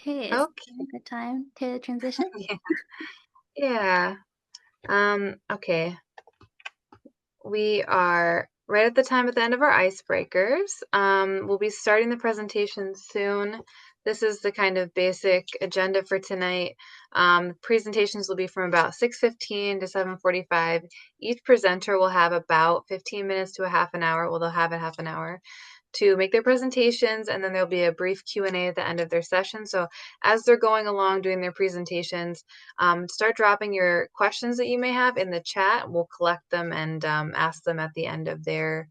Hey, is Okay. now a good time to transition? Yeah. Yeah. Okay. We are right at the time at the end of our icebreakers. We'll be starting the presentation soon. This is the kind of basic agenda for tonight. Presentations will be from about 6:15 to 7:45. Each presenter will have about 15 minutes to a half an hour. Well, they'll have a half an hour to make their presentations, and then there'll be a brief Q&A at the end of their session. So as they're going along doing their presentations, start dropping your questions that you may have in the chat. We'll collect them and ask them at the end of their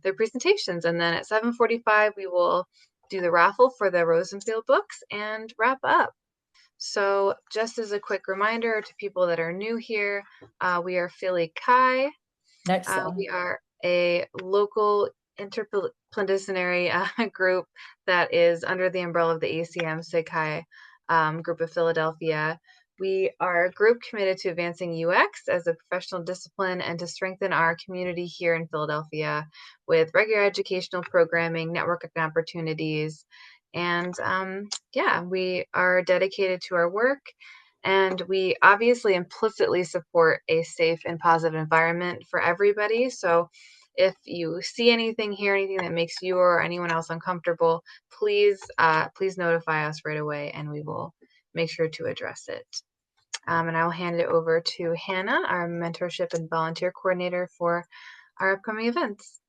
presentations. And then at 7:45, we will do the raffle for the Rosenfield books and wrap up. So just as a quick reminder to people that are new here, we are PhillyCHI. Next slide. We are a local interdisciplinary group that is under the umbrella of the ACM-SIGCHI group of Philadelphia. We are a group committed to advancing UX as a professional discipline and to strengthen our community here in Philadelphia with regular educational programming, networking opportunities, and yeah, we are dedicated to our work, and we obviously implicitly support a safe and positive environment for everybody. So if you see anything, hear anything that makes you or anyone else uncomfortable, please notify us right away, and we will make sure to address it. And I will hand it over to Hannah, our mentorship and volunteer coordinator for our upcoming events.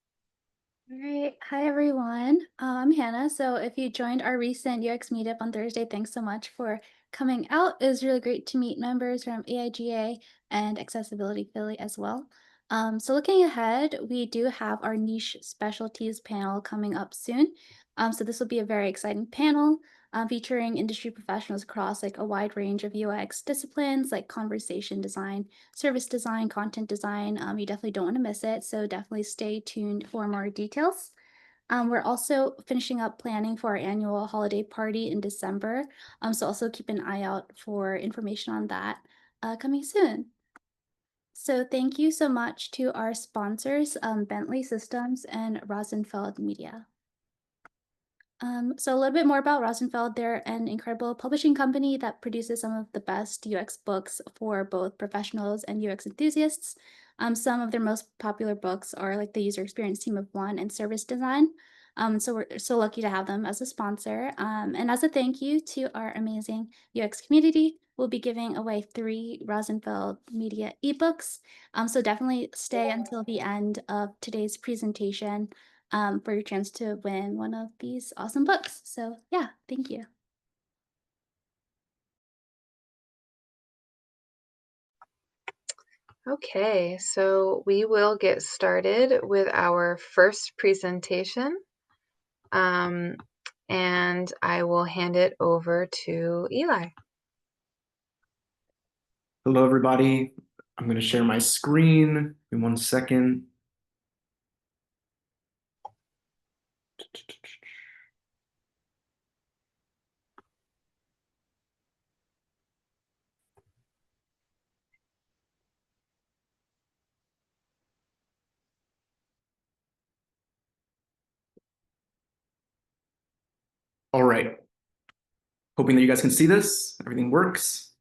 All right. Hi, everyone. I'm Hannah. So if you joined our recent UX meetup on Thursday, thanks so much for coming out. It was really great to meet members from AIGA and Accessibility Philly as well. So looking ahead, we do have our niche specialties panel coming up soon. So this will be a very exciting panel featuring industry professionals across like a wide range of UX disciplines like conversation design, service design, content design. You definitely don't want to miss it. So definitely stay tuned for more details. We're also finishing up planning for our annual holiday party in December. So also keep an eye out for information on that coming soon. So thank you so much to our sponsors, Bentley Systems and Rosenfeld Media. So a little bit more about Rosenfeld. They're an incredible publishing company that produces some of the best UX books for both professionals and UX enthusiasts. Some of their most popular books are like the User Experience Team of One and Service Design. So we're so lucky to have them as a sponsor. And as a thank you to our amazing UX community, we'll be giving away 3 Rosenfeld Media ebooks. So definitely stay until the end of today's presentation for your chance to win one of these awesome books. So yeah, thank you. Okay, so we will get started with our first presentation. And I will hand it over to Eli. Hello, everybody. I'm going to share my screen in 1 second. All right. Hoping that you guys can see this. Everything works.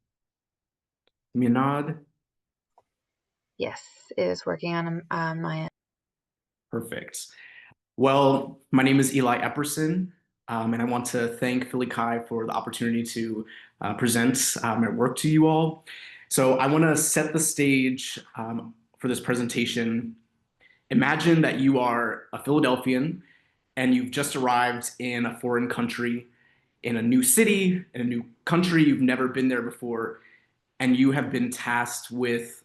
Give me a nod. Yes, it is working on my end. Perfect. Well, my name is Eli Epperson, and I want to thank PhillyCHI for the opportunity to present my work to you all. So I want to set the stage for this presentation. Imagine that you are a Philadelphian and you've just arrived in a foreign country, in a new city, in a new country, you've never been there before, and you have been tasked with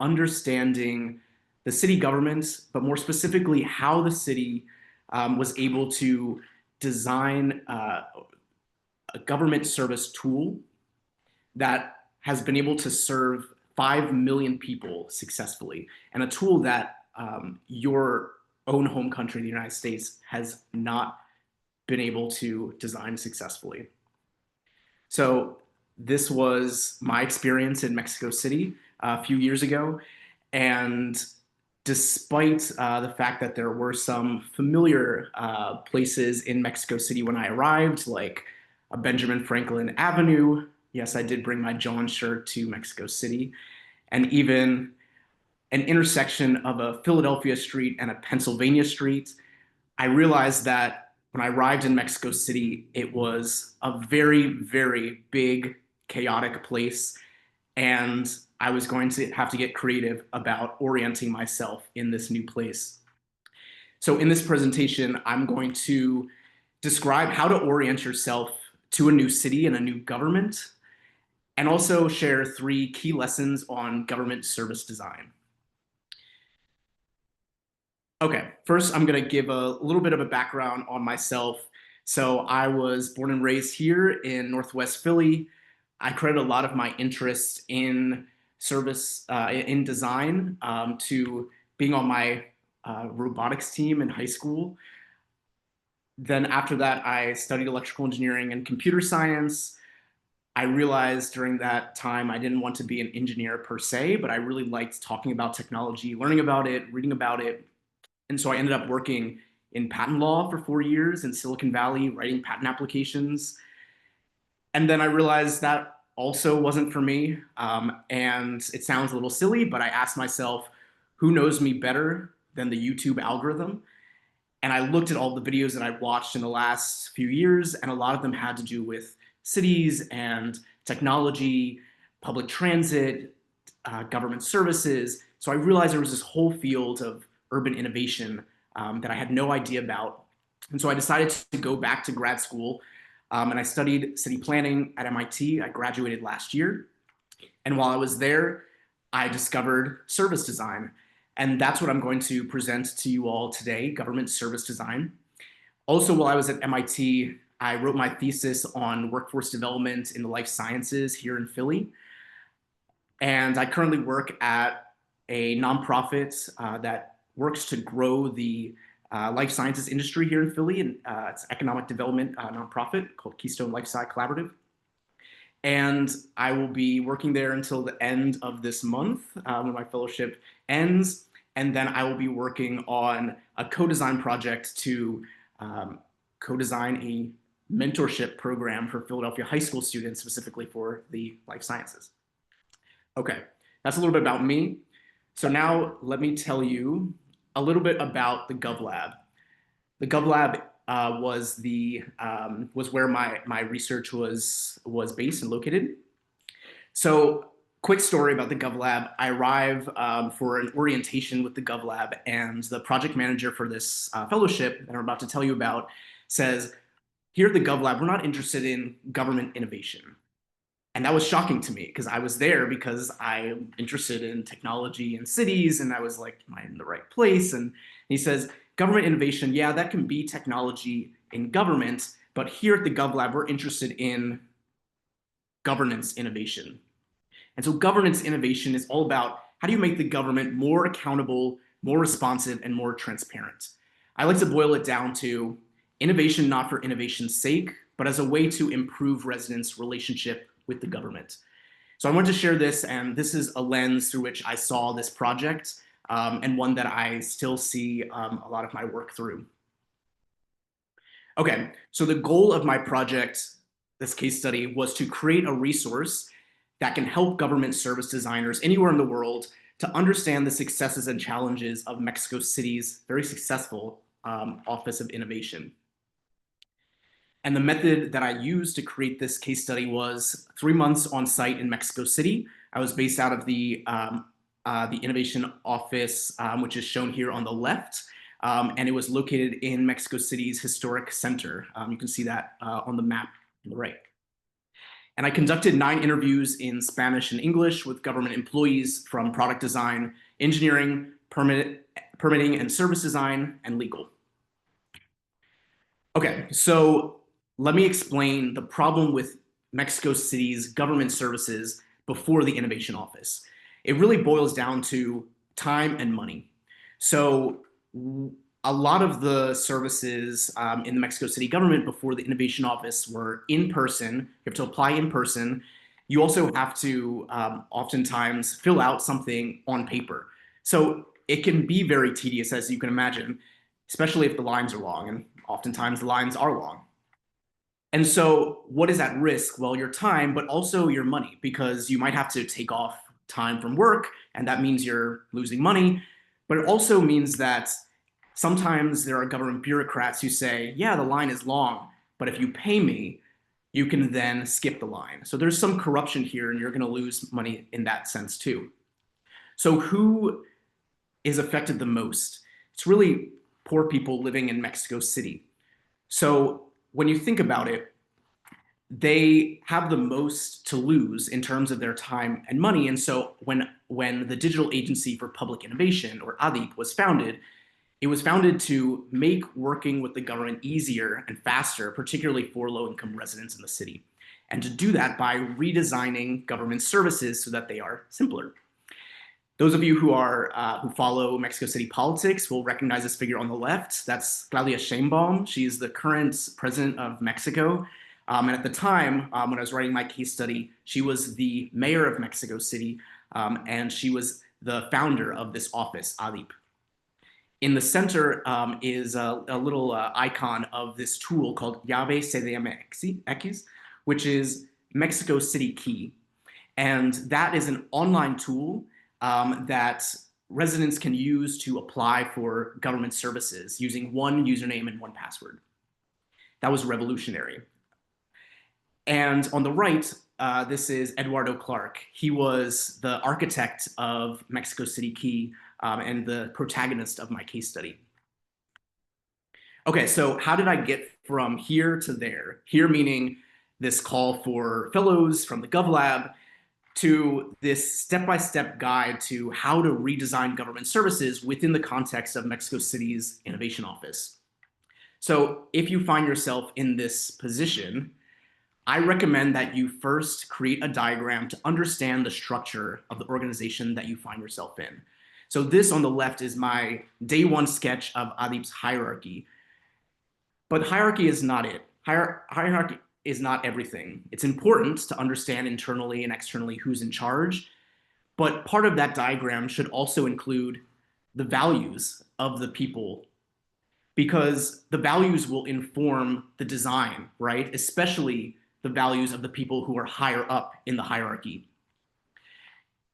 understanding the city government, but more specifically, how the city was able to design a government service tool that has been able to serve 5 million people successfully, and a tool that your own home country, the United States, has not been able to design successfully. So this was my experience in Mexico City a few years ago, and despite the fact that there were some familiar places in Mexico City when I arrived, like Benjamin Franklin Avenue. Yes, I did bring my John shirt to Mexico City, and even an intersection of a Philadelphia street and a Pennsylvania street. I realized that when I arrived in Mexico City, it was a very, very big, chaotic place. And I was going to have to get creative about orienting myself in this new place. So in this presentation, I'm going to describe how to orient yourself to a new city and a new government, and also share 3 key lessons on government service design. Okay, first I'm going to give a little bit of a background on myself. So I was born and raised here in Northwest Philly. I credit a lot of my interest in service, in design, to being on my robotics team in high school. Then after that, I studied electrical engineering and computer science. I realized during that time I didn't want to be an engineer per se, but I really liked talking about technology, learning about it, reading about it. And so I ended up working in patent law for 4 years in Silicon Valley, writing patent applications. And then I realized that also wasn't for me. And it sounds a little silly, but I asked myself, who knows me better than the YouTube algorithm? And I looked at all the videos that I watched in the last few years, and a lot of them had to do with cities and technology, public transit, government services. So I realized there was this whole field of urban innovation that I had no idea about. And so I decided to go back to grad school, and I studied city planning at MIT. I graduated last year. And while I was there, I discovered service design. And that's what I'm going to present to you all today, government service design. Also, while I was at MIT, I wrote my thesis on workforce development in the life sciences here in Philly. And I currently work at a nonprofit that works to grow the life sciences industry here in Philly. And it's an economic development nonprofit called Keystone Life Sci Collaborative. And I will be working there until the end of this month when my fellowship ends. And then I will be working on a co-design project to co-design a mentorship program for Philadelphia high school students, specifically for the life sciences. Okay, that's a little bit about me. So now let me tell you a little bit about the GovLab. The GovLab was where my research was based and located. So quick story about the GovLab. I arrive for an orientation with the GovLab, and the project manager for this fellowship that I'm about to tell you about says, here at the GovLab, we're not interested in government innovation. And that was shocking to me because I was there because I'm interested in technology and cities, and I was like, am I in the right place? And he says, government innovation, yeah, that can be technology in government, but here at the GovLab, we're interested in governance innovation. And so governance innovation is all about how do you make the government more accountable, more responsive, and more transparent. I like to boil it down to innovation not for innovation's sake, but as a way to improve residents' relationship with the government. So I wanted to share this, and this is a lens through which I saw this project, and one that I still see a lot of my work through. Okay, so the goal of my project, this case study, was to create a resource that can help government service designers anywhere in the world to understand the successes and challenges of Mexico City's very successful Office of Innovation. And the method that I used to create this case study was 3 months on site in Mexico City. I was based out of the innovation office, which is shown here on the left. And it was located in Mexico City's historic center. You can see that on the map on the right. And I conducted 9 interviews in Spanish and English with government employees from product design, engineering, permitting and service design, and legal. Okay, so let me explain the problem with Mexico City's government services before the Innovation Office. It really boils down to time and money. So a lot of the services in the Mexico City government before the Innovation Office were in person. You have to apply in person. You also have to oftentimes fill out something on paper. So it can be very tedious, as you can imagine, especially if the lines are long, and oftentimes the lines are long. And so what is at risk? Well, your time, but also your money, because you might have to take off time from work, and that means you're losing money. But it also means that sometimes there are government bureaucrats who say, yeah, the line is long, but if you pay me, you can then skip the line. So there's some corruption here, and you're going to lose money in that sense too. So who is affected the most? It's really poor people living in Mexico City. So when you think about it, they have the most to lose in terms of their time and money. And so when the Digital Agency for Public Innovation, or ADIP, was founded, it was founded to make working with the government easier and faster, particularly for low-income residents in the city, and to do that by redesigning government services so that they are simpler. Those of you who follow Mexico City politics will recognize this figure on the left. That's Claudia Sheinbaum. She is the current president of Mexico. And at the time, when I was writing my case study, she was the mayor of Mexico City, and she was the founder of this office, ADIP. In the center is a little icon of this tool called Llave CDMX, which is Mexico City Key. And that is an online tool that residents can use to apply for government services using one username and one password. That was revolutionary. And on the right, this is Eduardo Clark. He was the architect of Mexico City Key and the protagonist of my case study. Okay, so how did I get from here to there? Here meaning this call for fellows from the GovLab to this step-by-step guide to how to redesign government services within the context of Mexico City's Innovation Office. So if you find yourself in this position, I recommend that you first create a diagram to understand the structure of the organization that you find yourself in. So this on the left is my day one sketch of ADIP's hierarchy. But hierarchy is not it. Hierarchy is not everything. It's important to understand internally and externally who's in charge, but part of that diagram should also include the values of the people, because the values will inform the design, right? Especially the values of the people who are higher up in the hierarchy.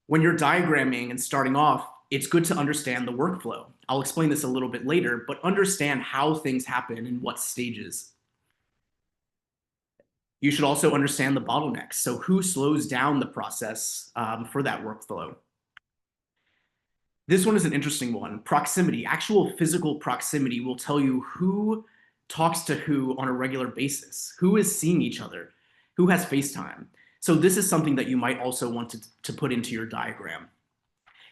When you're diagramming and starting off, it's good to understand the workflow. I'll explain this a little bit later, but understand how things happen in what stages. You should also understand the bottlenecks. So who slows down the process for that workflow? This one is an interesting one. Proximity, actual physical proximity will tell you who talks to who on a regular basis, who is seeing each other, who has FaceTime. So this is something that you might also want to put into your diagram.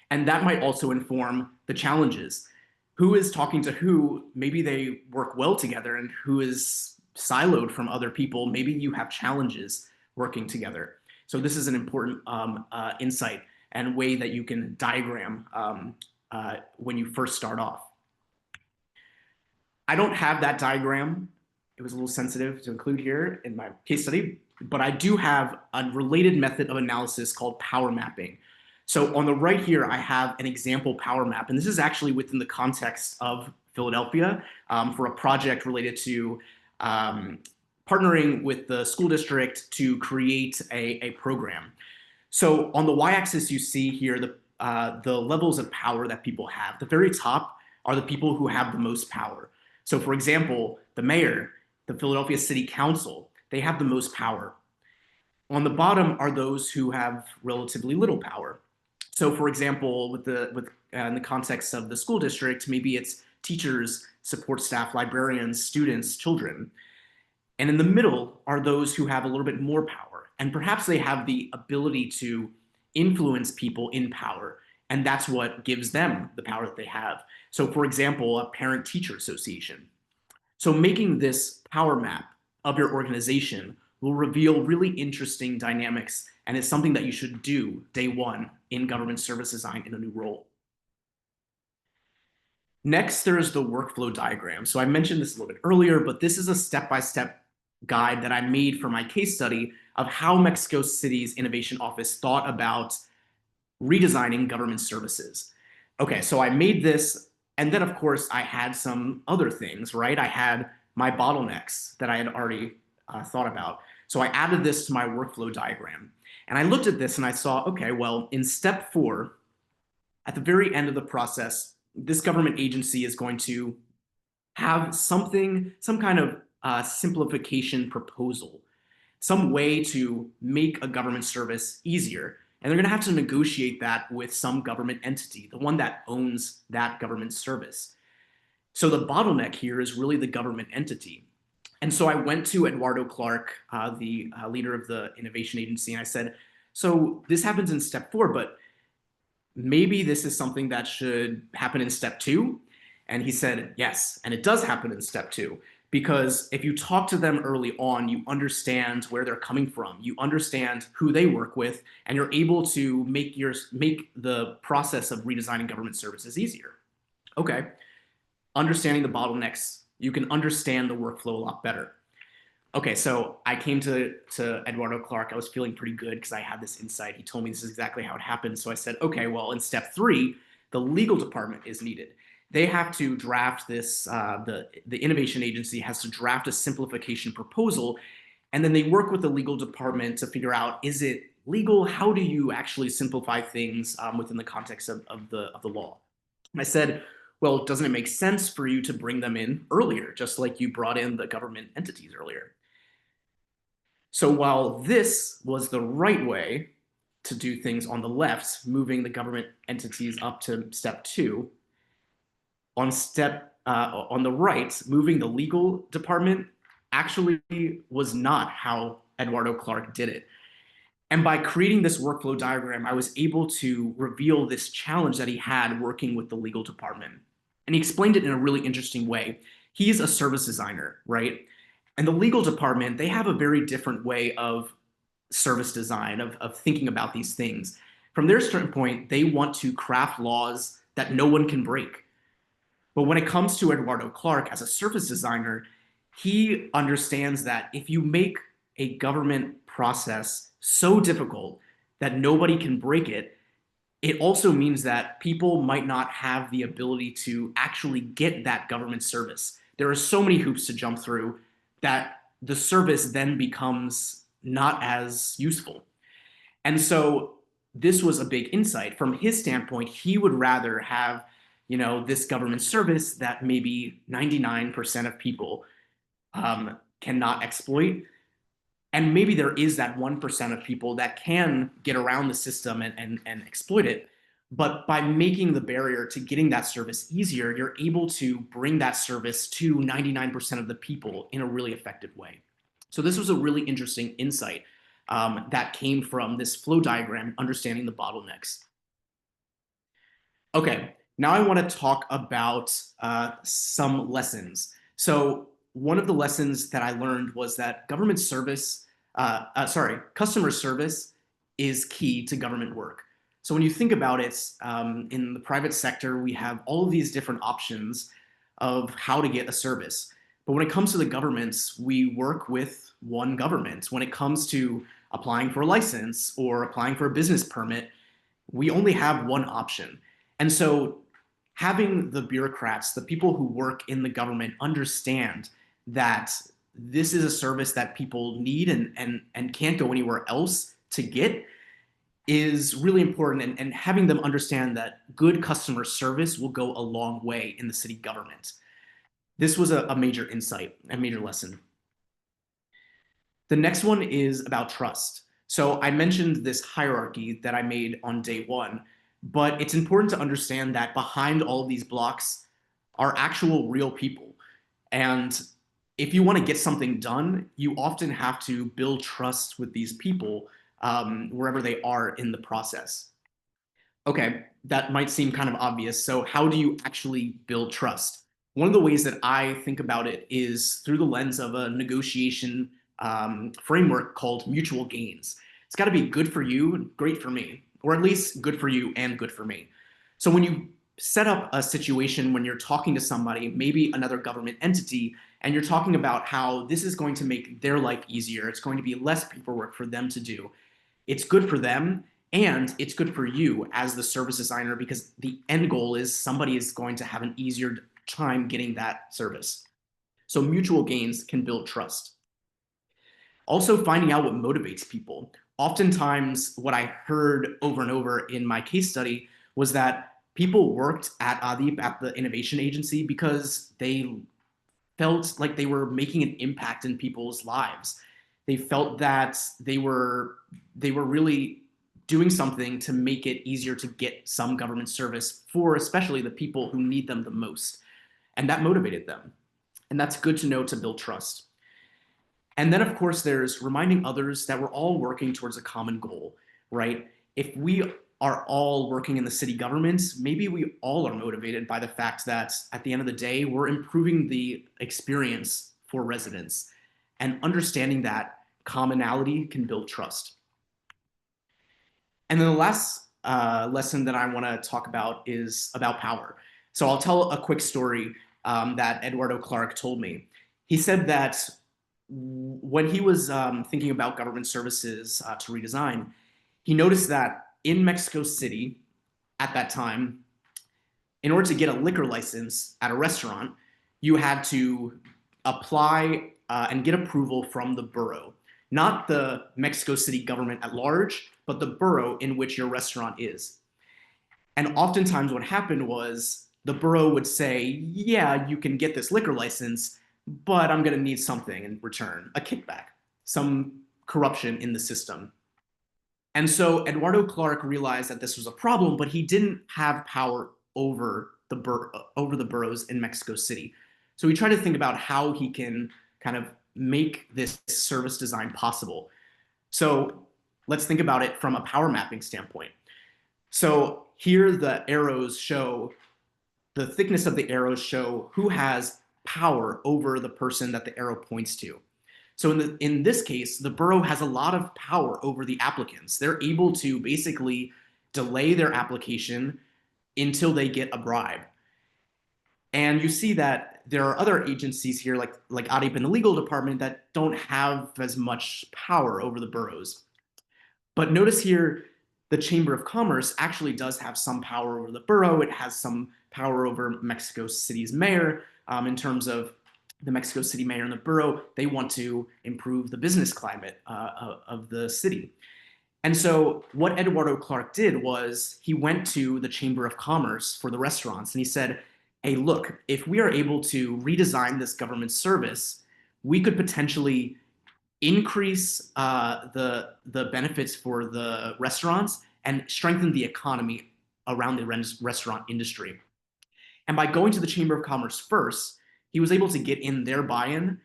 And that might also inform the challenges. Who is talking to who? Maybe they work well together, and who is siloed from other people. Maybe you have challenges working together. So this is an important insight and way that you can diagram when you first start off. I don't have that diagram. It was a little sensitive to include here in my case study, but I do have a related method of analysis called power mapping. So on the right here, I have an example power map, and this is actually within the context of Philadelphia for a project related to partnering with the school district to create a program. So on the y-axis, you see here the levels of power that people have. The very top are the people who have the most power. So for example, the mayor, the Philadelphia City Council, they have the most power. On the bottom are those who have relatively little power. So for example, in the context of the school district, maybe it's teachers, support staff, librarians, students, children. And in the middle are those who have a little bit more power, and perhaps they have the ability to influence people in power, and that's what gives them the power that they have. So for example, a parent-teacher association. So making this power map of your organization will reveal really interesting dynamics, and it's something that you should do day one in government service design in a new role. Next, there's the workflow diagram. So I mentioned this a little bit earlier, but this is a step-by-step guide that I made for my case study of how Mexico City's Innovation Office thought about redesigning government services. Okay, so I made this, and then of course I had some other things, right? I had my bottlenecks that I had already thought about. So I added this to my workflow diagram. And I looked at this and I saw, okay, well, in step 4, at the very end of the process, this government agency is going to have some kind of simplification proposal, some way to make a government service easier. And they're going to have to negotiate that with some government entity, the one that owns that government service. So the bottleneck here is really the government entity. And so I went to Eduardo Clark, the leader of the innovation agency, and I said, so this happens in step 4, but maybe this is something that should happen in step 2. And he said, yes, and it does happen in step 2. Because if you talk to them early on, you understand where they're coming from, you understand who they work with, and you're able to make the process of redesigning government services easier. Okay, understanding the bottlenecks, you can understand the workflow a lot better. Okay, so I came to Eduardo Clark. I was feeling pretty good because I had this insight. He told me this is exactly how it happened. So I said, okay, well, in step 3, the legal department is needed. They have to draft this, the innovation agency has to draft a simplification proposal, and then they work with the legal department to figure out, is it legal? How do you actually simplify things within the context of the law? And I said, well, doesn't it make sense for you to bring them in earlier, just like you brought in the government entities earlier? So while this was the right way to do things on the left, moving the government entities up to step 2, on the right, moving the legal department actually was not how Eduardo Clark did it. And by creating this workflow diagram, I was able to reveal this challenge that he had working with the legal department. And he explained it in a really interesting way. He's a service designer, right? And the legal department, they have a very different way of service design, of thinking about these things. From their standpoint, they want to craft laws that no one can break. But when it comes to Eduardo Clark as a service designer, he understands that if you make a government process so difficult that nobody can break it, it also means that people might not have the ability to actually get that government service. There are so many hoops to jump through that the service then becomes not as useful. And so this was a big insight. From his standpoint, he would rather have, this government service that maybe 99% of people cannot exploit. And maybe there is that 1% of people that can get around the system and exploit it. But by making the barrier to getting that service easier, you're able to bring that service to 99% of the people in a really effective way. So this was a really interesting insight that came from this flow diagram, understanding the bottlenecks. Okay, now I want to talk about some lessons. So one of the lessons that I learned was that customer service is key to government work. So when you think about it, in the private sector, we have all of these different options of how to get a service. But when it comes to the governments, we work with one government. When it comes to applying for a license or applying for a business permit, we only have one option. And so having the bureaucrats, the people who work in the government, understand that this is a service that people need and can't go anywhere else to get is really important. And having them understand that good customer service will go a long way in the city government. This was a major insight, a major lesson. The next one is about trust. So I mentioned this hierarchy that I made on day 1, but it's important to understand that behind all of these blocks are actual real people. And if you want to get something done, you often have to build trust with these people wherever they are in the process. Okay, that might seem kind of obvious. So how do you actually build trust? One of the ways that I think about it is through the lens of a negotiation framework called mutual gains. It's got to be good for you and great for me, or at least good for you and good for me. So when you set up a situation when you're talking to somebody, maybe another government entity, and you're talking about how this is going to make their life easier, it's going to be less paperwork for them to do, it's good for them, and it's good for you as the service designer because the end goal is somebody is going to have an easier time getting that service. So mutual gains can build trust. Also, finding out what motivates people. Oftentimes, what I heard over and over in my case study was that people worked at Adip, at the innovation agency, because they felt like they were making an impact in people's lives. They felt that they were really doing something to make it easier to get some government service for especially the people who need them the most. And that motivated them. And that's good to know to build trust. And then, of course, there's reminding others that we're all working towards a common goal, right? If we are all working in the city government, maybe we all are motivated by the fact that at the end of the day, we're improving the experience for residents. And understanding that commonality can build trust. And then the last lesson that I want to talk about is about power. So I'll tell a quick story that Eduardo Clark told me. He said that when he was thinking about government services to redesign, he noticed that in Mexico City at that time, in order to get a liquor license at a restaurant, you had to apply and get approval from the borough, not the Mexico City government at large, but the borough in which your restaurant is. And oftentimes what happened was the borough would say, yeah, you can get this liquor license, but I'm going to need something in return, a kickback, some corruption in the system. And so Eduardo Clark realized that this was a problem, but he didn't have power over the boroughs in Mexico City. So he tried to think about how he can kind of make this service design possible. So let's think about it from a power mapping standpoint. So here the arrows show, the thickness of the arrows show who has power over the person that the arrow points to. So in this case, the borough has a lot of power over the applicants. They're able to basically delay their application until they get a bribe. And you see that there are other agencies here, like ADIP in the legal department, that don't have as much power over the boroughs. But notice here, the Chamber of Commerce actually does have some power over the borough. It has some power over Mexico City's mayor in terms of the Mexico City mayor and the borough. They want to improve the business climate of the city. And so what Eduardo Clark did was he went to the Chamber of Commerce for the restaurants and he said, hey, look, if we are able to redesign this government service, we could potentially increase the benefits for the restaurants and strengthen the economy around the restaurant industry. And by going to the Chamber of Commerce first, he was able to get in their buy-in,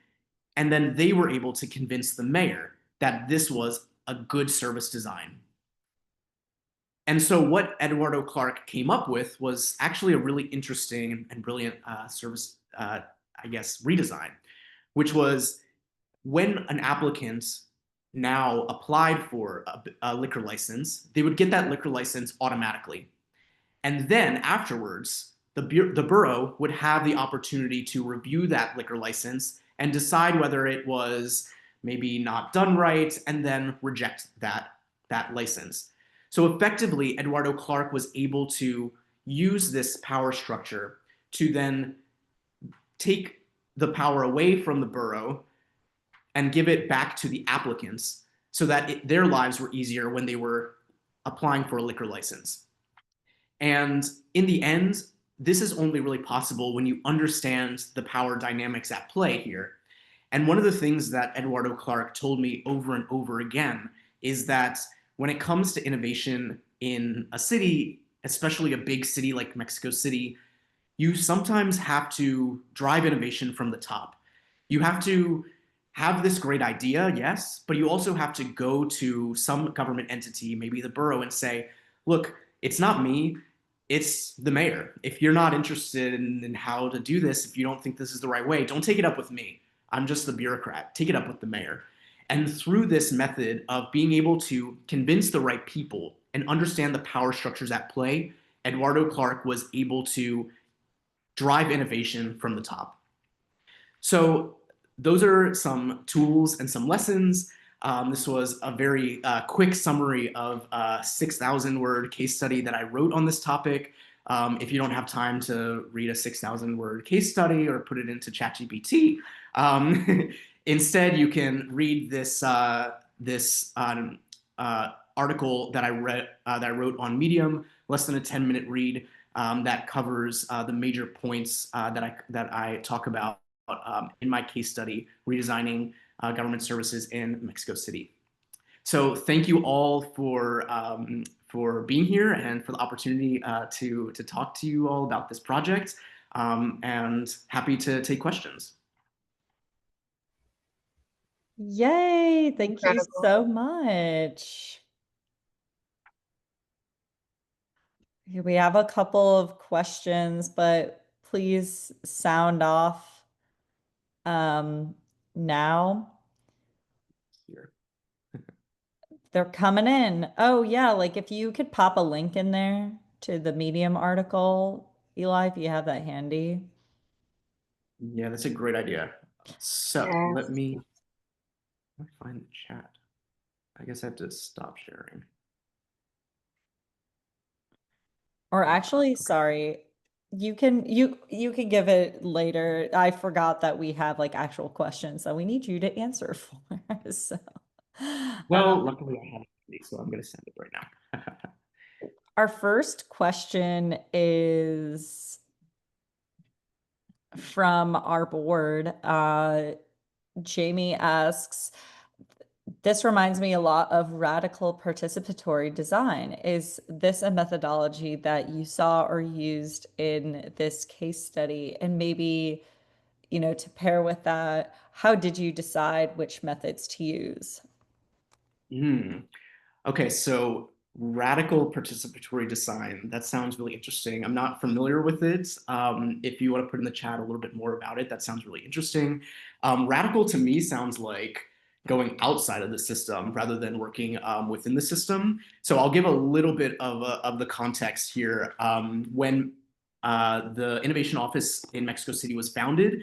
and then they were able to convince the mayor that this was a good service design. And so what Eduardo Clark came up with was actually a really interesting and brilliant service, I guess, redesign, which was when an applicant now applied for a liquor license, they would get that liquor license automatically. And then afterwards, the borough would have the opportunity to review that liquor license and decide whether it was maybe not done right and then reject that license. So effectively, Eduardo Clark was able to use this power structure to then take the power away from the borough and give it back to the applicants so that their lives were easier when they were applying for a liquor license. And in the end, this is only really possible when you understand the power dynamics at play here. And one of the things that Eduardo Clark told me over and over again is that when it comes to innovation in a city, especially a big city like Mexico City, you sometimes have to drive innovation from the top. You have to have this great idea, yes, but you also have to go to some government entity, maybe the borough, and say, look, it's not me, it's the mayor. If you're not interested in how to do this, if you don't think this is the right way, don't take it up with me. I'm just the bureaucrat. Take it up with the mayor. And through this method of being able to convince the right people and understand the power structures at play, Eduardo Clark was able to drive innovation from the top. So those are some tools and some lessons. This was a very quick summary of a 6,000 word case study that I wrote on this topic. If you don't have time to read a 6,000 word case study or put it into ChatGPT, Instead, you can read this article that I wrote on Medium, less than a 10-minute read that covers the major points that I talk about in my case study, redesigning government services in Mexico City. So thank you all for being here and for the opportunity to talk to you all about this project, and happy to take questions. Yay, thank you Incredible. so much. We have a couple of questions, but please sound off now. Here. They're coming in. Oh yeah, like if you could pop a link in there to the Medium article, Eli, if you have that handy. Yeah, that's a great idea. So Yes. let me find the chat. I guess I have to stop sharing. Or actually, sorry, you can give it later. I forgot that we have like actual questions that we need you to answer for. So Well, luckily I have it, so I'm going to send it right now. our first question is from our board. Jamie asks, this reminds me a lot of radical participatory design. Is this a methodology that you saw or used in this case study? And maybe, to pair with that, how did you decide which methods to use? Okay, so radical participatory design. That sounds really interesting. I'm not familiar with it. If you want to put in the chat a little bit more about it, that sounds really interesting. Radical to me sounds like going outside of the system rather than working within the system. So I'll give a little bit of the context here. When the Innovation Office in Mexico City was founded,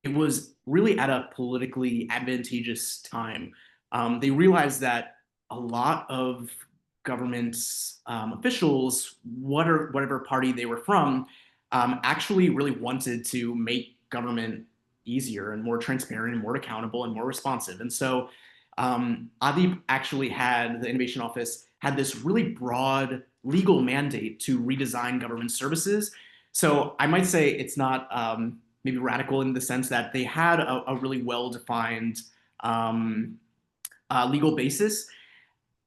it was really at a politically advantageous time. They realized that a lot of government officials, whatever party they were from, actually really wanted to make government easier and more transparent and more accountable and more responsive. And so Adib actually the Innovation Office had this really broad legal mandate to redesign government services. So I might say it's not maybe radical in the sense that they had a really well-defined legal basis.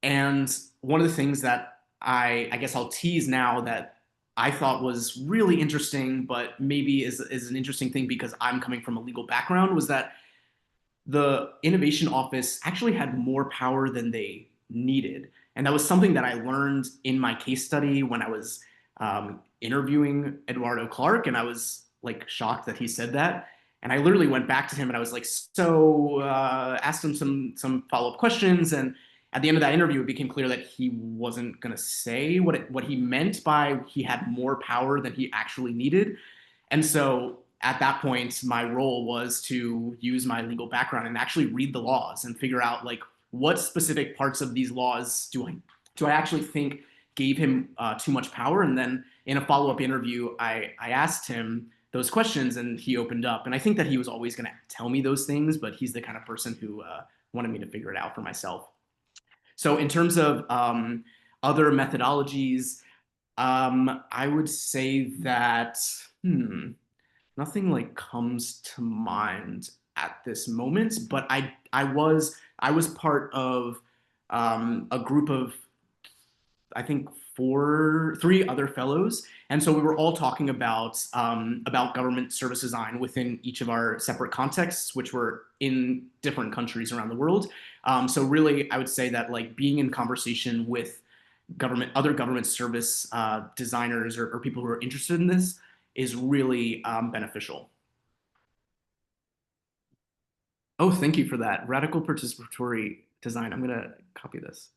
And one of the things that I guess I'll tease now that I thought was really interesting, but maybe is an interesting thing because I'm coming from a legal background, was that the Innovation Office actually had more power than they needed. And that was something that I learned in my case study when I was interviewing Eduardo Clark, and I was like shocked that he said that. And I literally went back to him and I was like, asked him some follow-up questions. And at the end of that interview, it became clear that he wasn't going to say what he meant by he had more power than he actually needed. And so at that point, my role was to use my legal background and actually read the laws and figure out like what specific parts of these laws do I actually think gave him too much power. And then in a follow-up interview, I asked him those questions and he opened up. And I think that he was always going to tell me those things, but he's the kind of person who wanted me to figure it out for myself. So in terms of other methodologies, I would say that nothing like comes to mind at this moment. But I was part of a group of, I think, three other fellows, and so we were all talking about government service design within each of our separate contexts, which were in different countries around the world. So really, I would say that like being in conversation with other government service designers or people who are interested in this is really beneficial. Oh, thank you for that. Radical participatory design. I'm gonna copy this.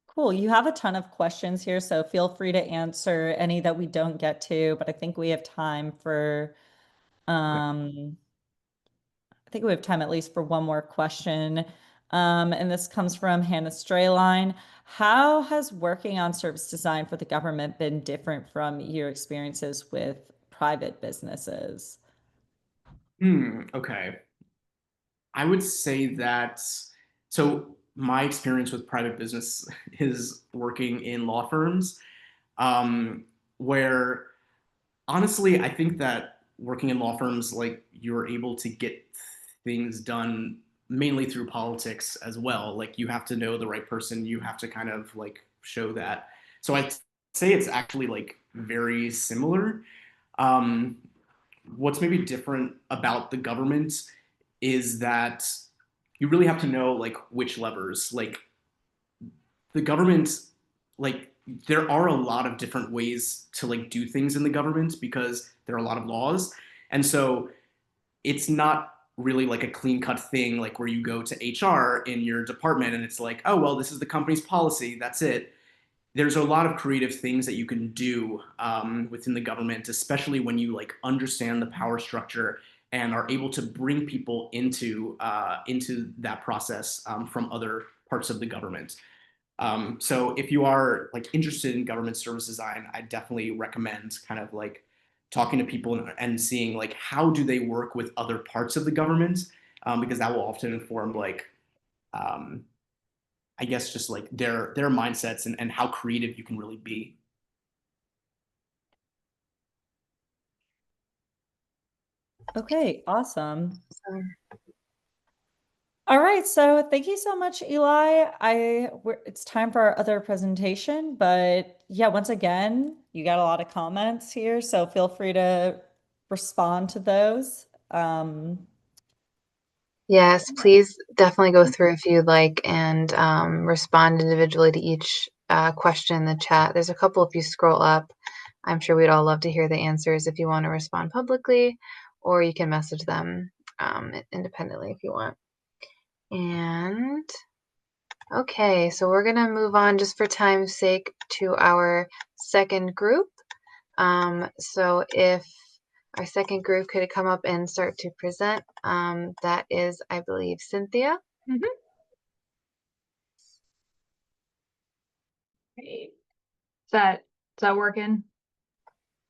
Cool. You have a ton of questions here, so feel free to answer any that we don't get to, but I think we have time for, I think we have time at least for one more question. And this comes from Hannah Strayline. How has working on service design for the government been different from your experiences with private businesses? Okay. I would say that, so my experience with private business is working in law firms, um, where honestly, I think that working in law firms, like you're able to get things done mainly through politics as well. Like you have to know the right person, you have to kind of like show that. So I'd say it's actually like very similar. Um, what's maybe different about the government is that you really have to know like which levers. Like the government, like there are a lot of different ways to like do things in the government because there are a lot of laws. And so it's not really like a clean cut thing like where you go to HR in your department and it's like, oh well, this is the company's policy, that's it. There's a lot of creative things that you can do within the government, especially when you like understand the power structure and are able to bring people into that process from other parts of the government. So if you are like interested in government service design, I definitely recommend kind of like talking to people and seeing like how do they work with other parts of the government, because that will often inform like um, I guess just like their mindsets and how creative you can really be. Okay, awesome. So, All right, so thank you so much, Eli. It's time for our other presentation, but yeah, once again, you got a lot of comments here, so feel free to respond to those. yes, please definitely go through if you'd like and respond individually to each question in the chat. There's a couple if you scroll up. I'm sure we'd all love to hear the answers if you want to respond publicly, or you can message them independently if you want. And okay, so we're going to move on just for time's sake to our second group. So if our second group could come up and start to present, that is, I believe, Cynthia. Great. Is that working?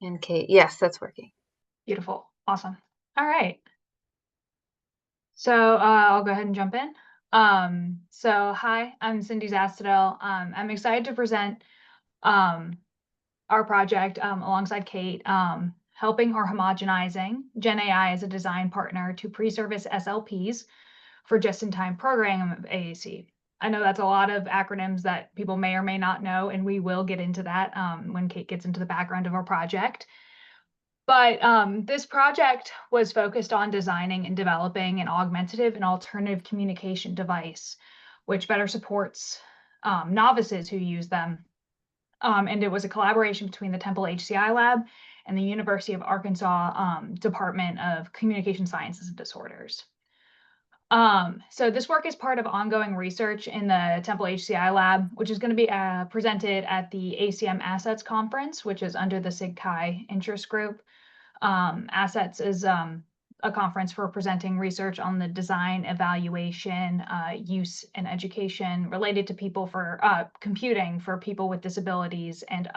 And Kate. Yes, that's working. Beautiful. Awesome. All right. So I'll go ahead and jump in. So hi, I'm Cindy Zastudil. I'm excited to present our project alongside Kate, helping or homogenizing GenAI as a design partner to pre-service SLPs for just-in-time programming of AAC. I know that's a lot of acronyms that people may or may not know, and we will get into that when Kate gets into the background of our project. But this project was focused on designing and developing an augmentative and alternative communication device, which better supports novices who use them. And it was a collaboration between the Temple HCI Lab and the University of Arkansas Department of Communication Sciences and Disorders. So this work is part of ongoing research in the Temple HCI Lab, which is going to be presented at the ACM Assets Conference, which is under the SIGCHI interest group. Assets is a conference for presenting research on the design, evaluation, use, and education related to people for computing for people with disabilities and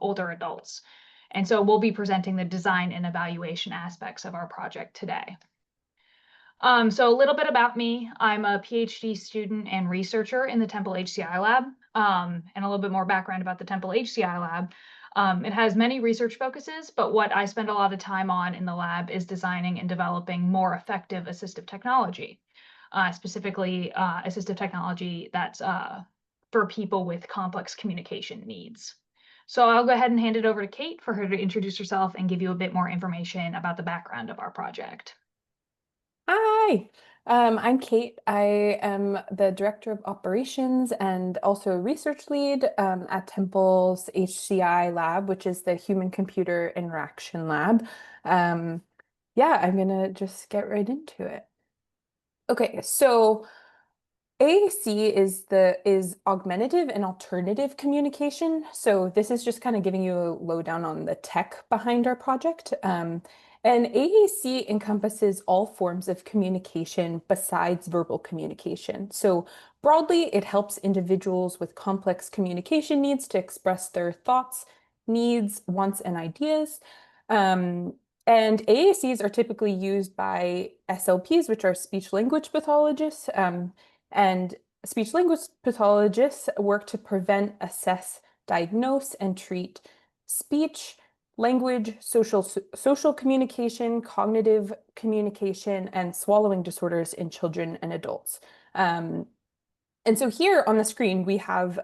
older adults. And so we'll be presenting the design and evaluation aspects of our project today. So a little bit about me. I'm a PhD student and researcher in the Temple HCI Lab, and a little bit more background about the Temple HCI Lab. It has many research focuses, but what I spend a lot of time on in the lab is designing and developing more effective assistive technology, specifically assistive technology that's for people with complex communication needs. So I'll go ahead and hand it over to Kate for her to introduce herself and give you a bit more information about the background of our project. Hi, I'm Kate. I am the Director of Operations and also a research lead at Temple's HCI Lab, which is the Human Computer Interaction Lab. Yeah, I'm gonna just get right into it. Okay, so AAC is augmentative and alternative communication. So this is just kind of giving you a lowdown on the tech behind our project. And AAC encompasses all forms of communication besides verbal communication. So broadly, it helps individuals with complex communication needs to express their thoughts, needs, wants, and ideas. And AACs are typically used by SLPs, which are speech-language pathologists, and speech-language pathologists work to prevent, assess, diagnose, and treat speech, language, social communication, cognitive communication, and swallowing disorders in children and adults. And so here on the screen, we have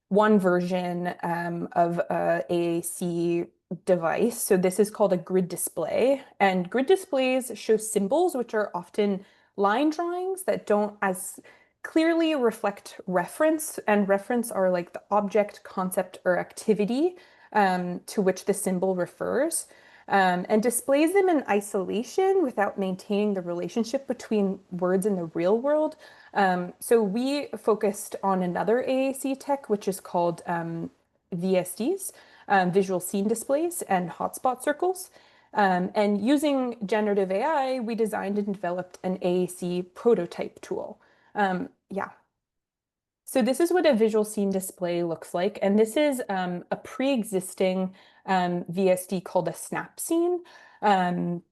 one version of a AAC device. So this is called a grid display. And grid displays show symbols, which are often line drawings that don't as clearly reflect reference. And reference are like the object, concept, or activity to which the symbol refers. And displays them in isolation without maintaining the relationship between words in the real world. So we focused on another AAC tech, which is called VSDs, visual scene displays and hotspot circles. And using generative AI, we designed and developed an AAC prototype tool. Yeah. So this is what a visual scene display looks like. And this is a pre-existing VSD called a snap scene. And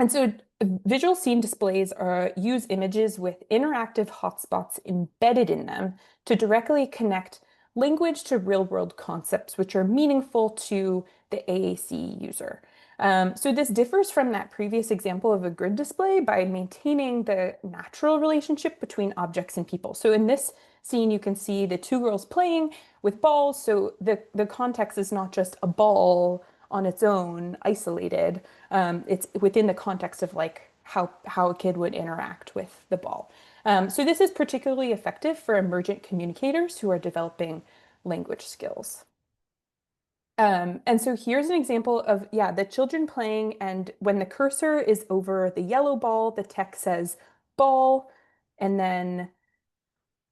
so visual scene displays use images with interactive hotspots embedded in them to directly connect language to real-world concepts, which are meaningful to the AAC user. So this differs from that previous example of a grid display by maintaining the natural relationship between objects and people. So in this scene, you can see the two girls playing with balls. So the context is not just a ball on its own, isolated. It's within the context of like how a kid would interact with the ball. So this is particularly effective for emergent communicators who are developing language skills. And so here's an example of, yeah, the children playing, and when the cursor is over the yellow ball, the text says ball, and then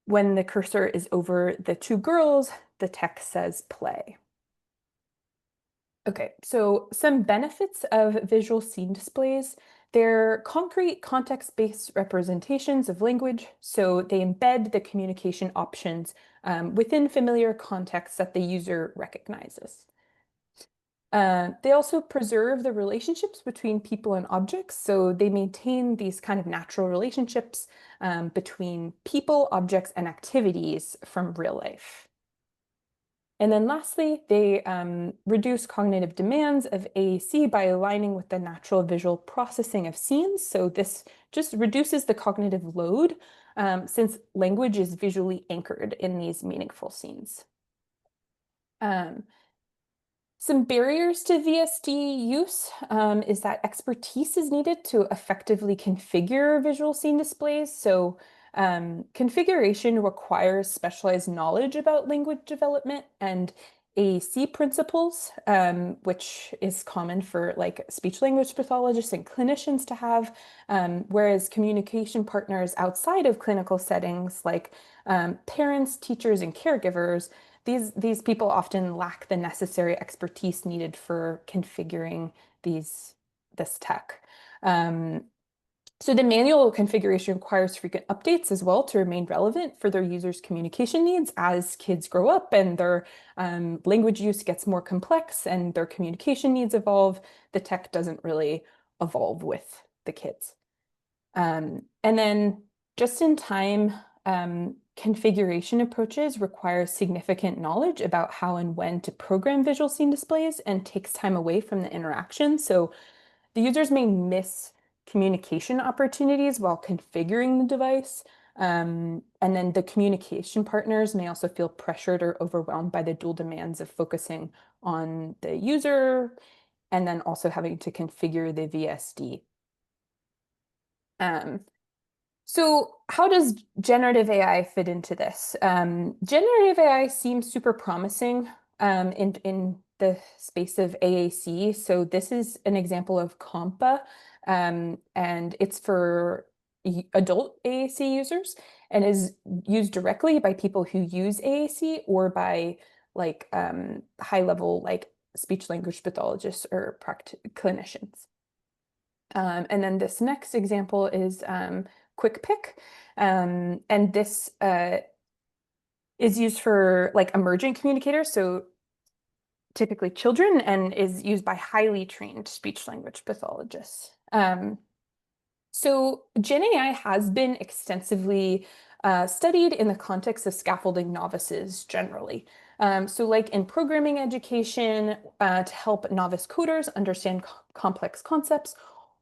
when the cursor is over the two girls, the text says play. Okay, so some benefits of visual scene displays. They're concrete context-based representations of language, so they embed the communication options within familiar contexts that the user recognizes. They also preserve the relationships between people and objects, so they maintain these kind of natural relationships between people, objects, and activities from real life. And then lastly, they reduce cognitive demands of AAC by aligning with the natural visual processing of scenes. So this just reduces the cognitive load since language is visually anchored in these meaningful scenes. Some barriers to VSD use is that expertise is needed to effectively configure visual scene displays. So configuration requires specialized knowledge about language development and AAC principles, which is common for like speech language pathologists and clinicians to have, whereas communication partners outside of clinical settings like parents, teachers, and caregivers, these people often lack the necessary expertise needed for configuring this tech. So the manual configuration requires frequent updates as well to remain relevant for their users' communication needs as kids grow up and their language use gets more complex and their communication needs evolve. The tech doesn't really evolve with the kids. And then just in time, configuration approaches require significant knowledge about how and when to program visual scene displays and takes time away from the interaction. So the users may miss communication opportunities while configuring the device. And then the communication partners may also feel pressured or overwhelmed by the dual demands of focusing on the user and then also having to configure the VSD. So how does generative AI fit into this? Generative AI seems super promising in the space of AAC. So this is an example of Compa, and it's for adult AAC users and is used directly by people who use AAC or by like high-level like speech language pathologists or clinicians. And then this next example is Quick Pick, and this is used for like emergent communicators. So typically children, and is used by highly trained speech-language pathologists. So GenAI has been extensively studied in the context of scaffolding novices generally. So like in programming education, to help novice coders understand complex concepts,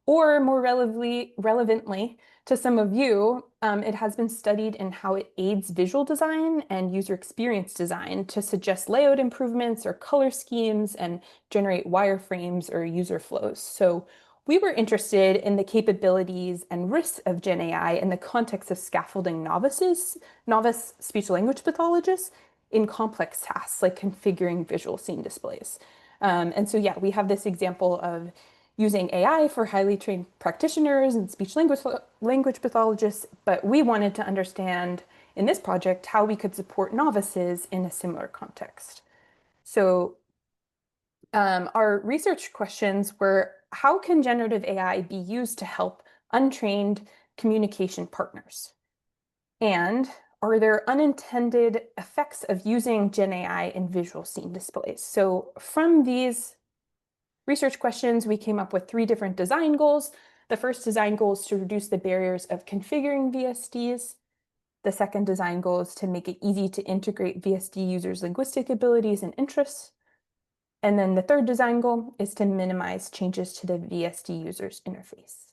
or more relevantly to some of you, it has been studied in how it aids visual design and user experience design to suggest layout improvements or color schemes and generate wireframes or user flows. So we were interested in the capabilities and risks of GenAI in the context of scaffolding novice speech-language pathologists in complex tasks like configuring visual scene displays. And so, yeah, we have this example of using AI for highly trained practitioners and speech-language pathologists, but we wanted to understand in this project how we could support novices in a similar context. So our research questions were, how can generative AI be used to help untrained communication partners? And are there unintended effects of using GenAI in visual scene displays? So from these research questions, we came up with 3 different design goals. The first design goal is to reduce the barriers of configuring VSDs. The second design goal is to make it easy to integrate VSD users' linguistic abilities and interests. And then the third design goal is to minimize changes to the VSD user's interface.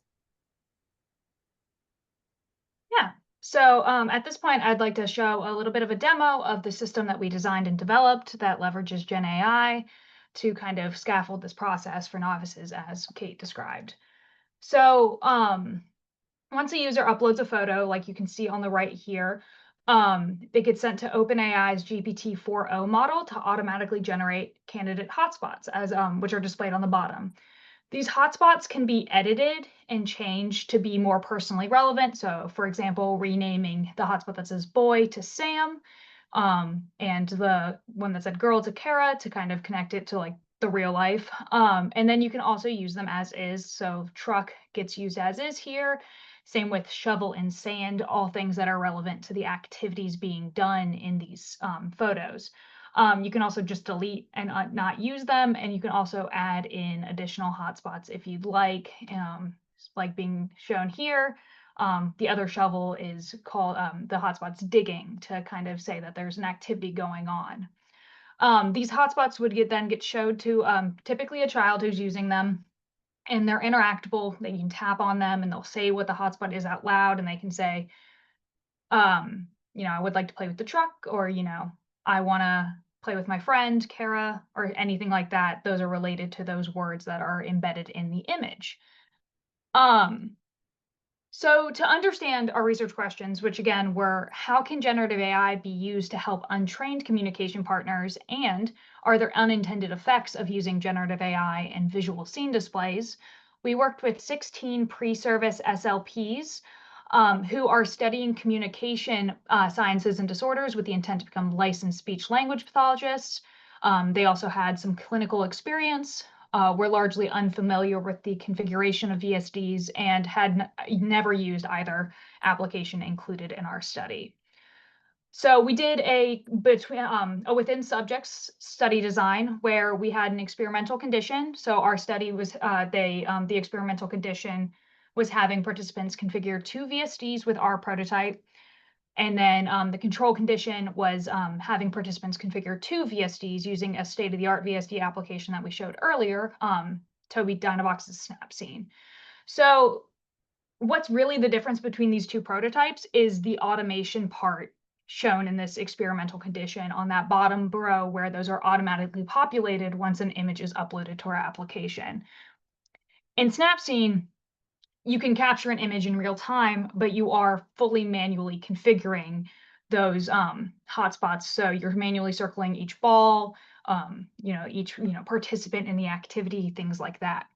Yeah. So at this point, I'd like to show a little bit of a demo of the system that we designed and developed that leverages GenAI to kind of scaffold this process for novices, as Kate described. So once a user uploads a photo, like you can see on the right here, it gets sent to OpenAI's GPT-4o model to automatically generate candidate hotspots, as which are displayed on the bottom. These hotspots can be edited and changed to be more personally relevant. So, for example, renaming the hotspot that says boy to Sam, and the one that said girl to Kara to kind of connect it to like the real life. And then you can also use them as is. So truck gets used as is here. Same with shovel and sand, all things that are relevant to the activities being done in these photos. You can also just delete and not use them, and you can also add in additional hotspots if you'd like being shown here. The other shovel is called the hotspot's digging to kind of say that there's an activity going on. These hotspots would then get showed to typically a child who's using them, and they're interactable. They can tap on them and they'll say what the hotspot is out loud, and they can say, I would like to play with the truck, or, I want to play with my friend, Kara, or anything like that. Those are related to those words that are embedded in the image. So to understand our research questions, which again were, how can generative AI be used to help untrained communication partners? And are there unintended effects of using generative AI in visual scene displays? We worked with 16 pre-service SLPs who are studying communication sciences and disorders with the intent to become licensed speech-language pathologists. They also had some clinical experience. Were largely unfamiliar with the configuration of VSDs and had never used either application included in our study. So we did a within subjects study design where we had an experimental condition. So our study was the experimental condition was having participants configure 2 VSDs with our prototype. And then the control condition was having participants configure 2 VSDs using a state-of-the-art VSD application that we showed earlier, Toby Dynabox's Snapscene. So what's really the difference between these 2 prototypes is the automation part shown in this experimental condition on that bottom row, where those are automatically populated once an image is uploaded to our application. In Snapscene, you can capture an image in real time, but you are fully manually configuring those hotspots. So you're manually circling each ball, each participant in the activity, things like that.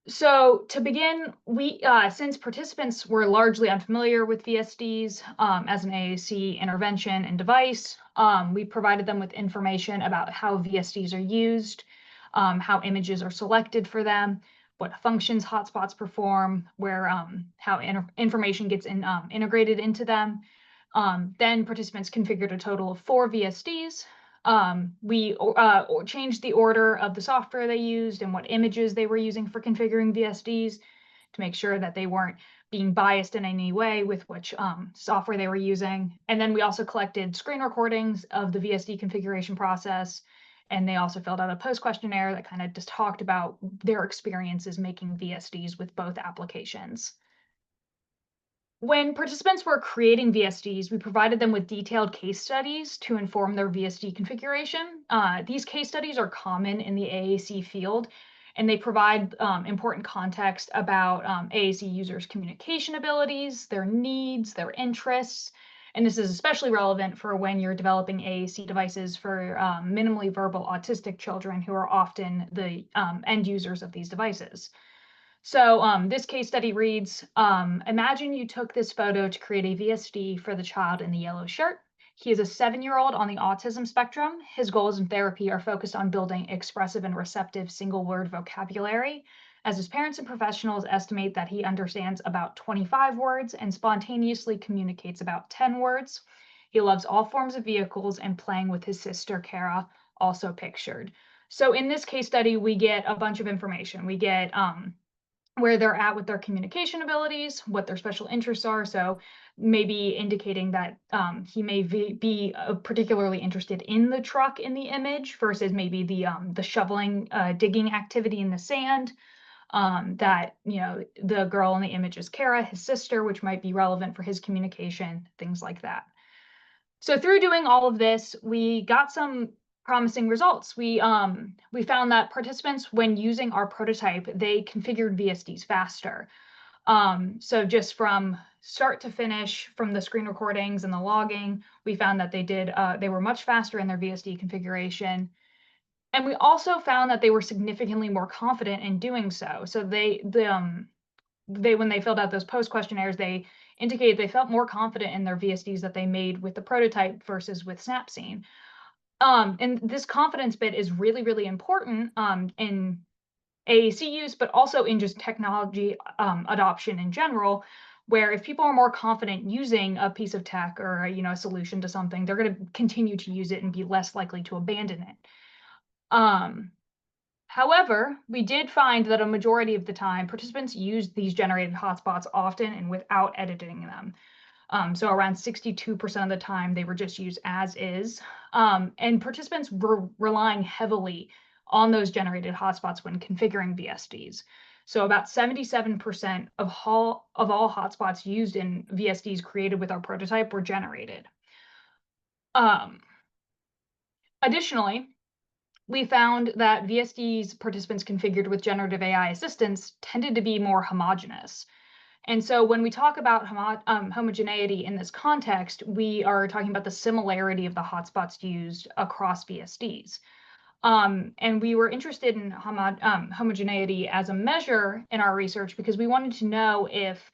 So to begin, we since participants were largely unfamiliar with VSDs as an AAC intervention and device, we provided them with information about how VSDs are used, how images are selected for them, what functions hotspots perform, where how information gets integrated into them. Then participants configured a total of 4 VSDs. We changed the order of the software they used and what images they were using for configuring VSDs to make sure that they weren't being biased in any way with which software they were using. And then we also collected screen recordings of the VSD configuration process. And they also filled out a post questionnaire that kind of just talked about their experiences making VSDs with both applications. When participants were creating VSDs, we provided them with detailed case studies to inform their VSD configuration. These case studies are common in the AAC field, and they provide important context about AAC users' communication abilities, their needs, their interests. And this is especially relevant for when you're developing AAC devices for minimally verbal autistic children who are often the end users of these devices. So this case study reads, imagine you took this photo to create a VSD for the child in the yellow shirt. He is a 7-year-old on the autism spectrum. His goals in therapy are focused on building expressive and receptive single word vocabulary, as his parents and professionals estimate that he understands about 25 words and spontaneously communicates about 10 words. He loves all forms of vehicles and playing with his sister, Kara, also pictured. So in this case study, we get a bunch of information. We get where they're at with their communication abilities, what their special interests are. So maybe indicating that he may be particularly interested in the truck in the image versus maybe the shoveling, digging activity in the sand. That, you know, the girl in the image is Kara, his sister, which might be relevant for his communication, things like that. So through doing all of this, we got some promising results. We found that participants, when using our prototype, they configured VSDs faster. So just from start to finish, from the screen recordings and the logging, we found that they were much faster in their VSD configuration. And we also found that they were significantly more confident in doing so. So when they filled out those post questionnaires, they indicated they felt more confident in their VSDs that they made with the prototype versus with Snapseed. And this confidence bit is really, really important in AAC use, but also in just technology adoption in general, where if people are more confident using a piece of tech or a solution to something, they're going to continue to use it and be less likely to abandon it. However, we did find that a majority of the time, participants used these generated hotspots often and without editing them. So around 62% of the time, they were just used as is. And participants were relying heavily on those generated hotspots when configuring VSDs. So about 77% of all hotspots used in VSDs created with our prototype were generated. Additionally, we found that VSDs participants configured with generative AI assistance tended to be more homogeneous. And so when we talk about homogeneity in this context, we are talking about the similarity of the hotspots used across VSDs. And we were interested in homogeneity as a measure in our research because we wanted to know if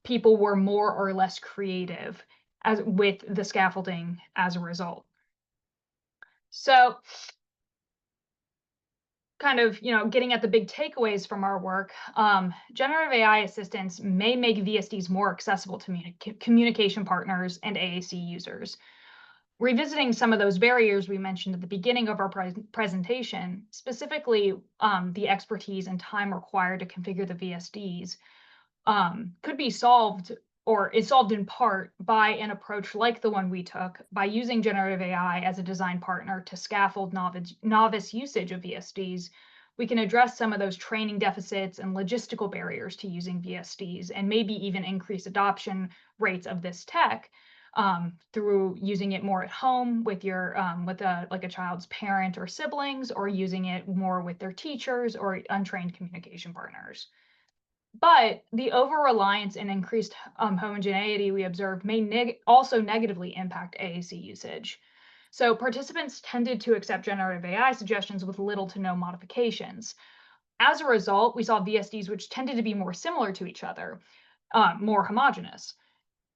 people were more or less creative with the scaffolding as a result. So kind of, getting at the big takeaways from our work, generative AI assistants may make VSDs more accessible to communication partners and AAC users. Revisiting some of those barriers we mentioned at the beginning of our presentation, specifically the expertise and time required to configure the VSDs, could be solved or is solved in part by an approach like the one we took by using generative AI as a design partner to scaffold novice usage of VSDs. We can address some of those training deficits and logistical barriers to using VSDs and maybe even increase adoption rates of this tech through using it more at home with like a child's parent or siblings, or using it more with their teachers or untrained communication partners. But the over-reliance and increased homogeneity we observed may also negatively impact AAC usage. So participants tended to accept generative AI suggestions with little to no modifications. As a result, we saw VSDs which tended to be more similar to each other, more homogeneous.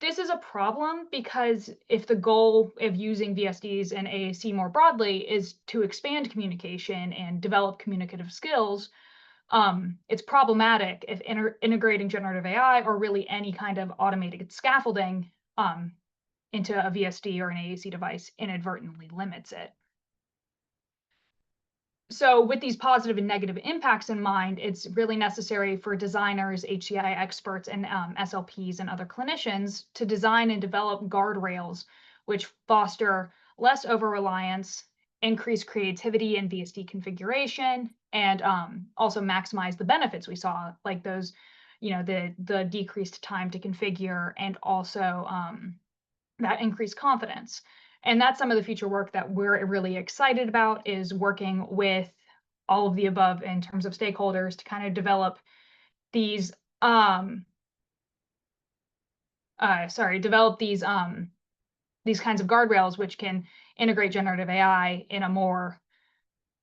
This is a problem because if the goal of using VSDs and AAC more broadly is to expand communication and develop communicative skills, it's problematic if integrating generative AI or really any kind of automated scaffolding into a VSD or an AAC device inadvertently limits it. So with these positive and negative impacts in mind, it's really necessary for designers, HCI experts, and SLPs and other clinicians to design and develop guardrails which foster less over-reliance, increase creativity in VSD configuration, and also maximize the benefits we saw, like those, the decreased time to configure, and also that increased confidence. And that's some of the future work that we're really excited about, is working with all of the above in terms of stakeholders to kind of develop these these kinds of guardrails which can integrate generative AI in a more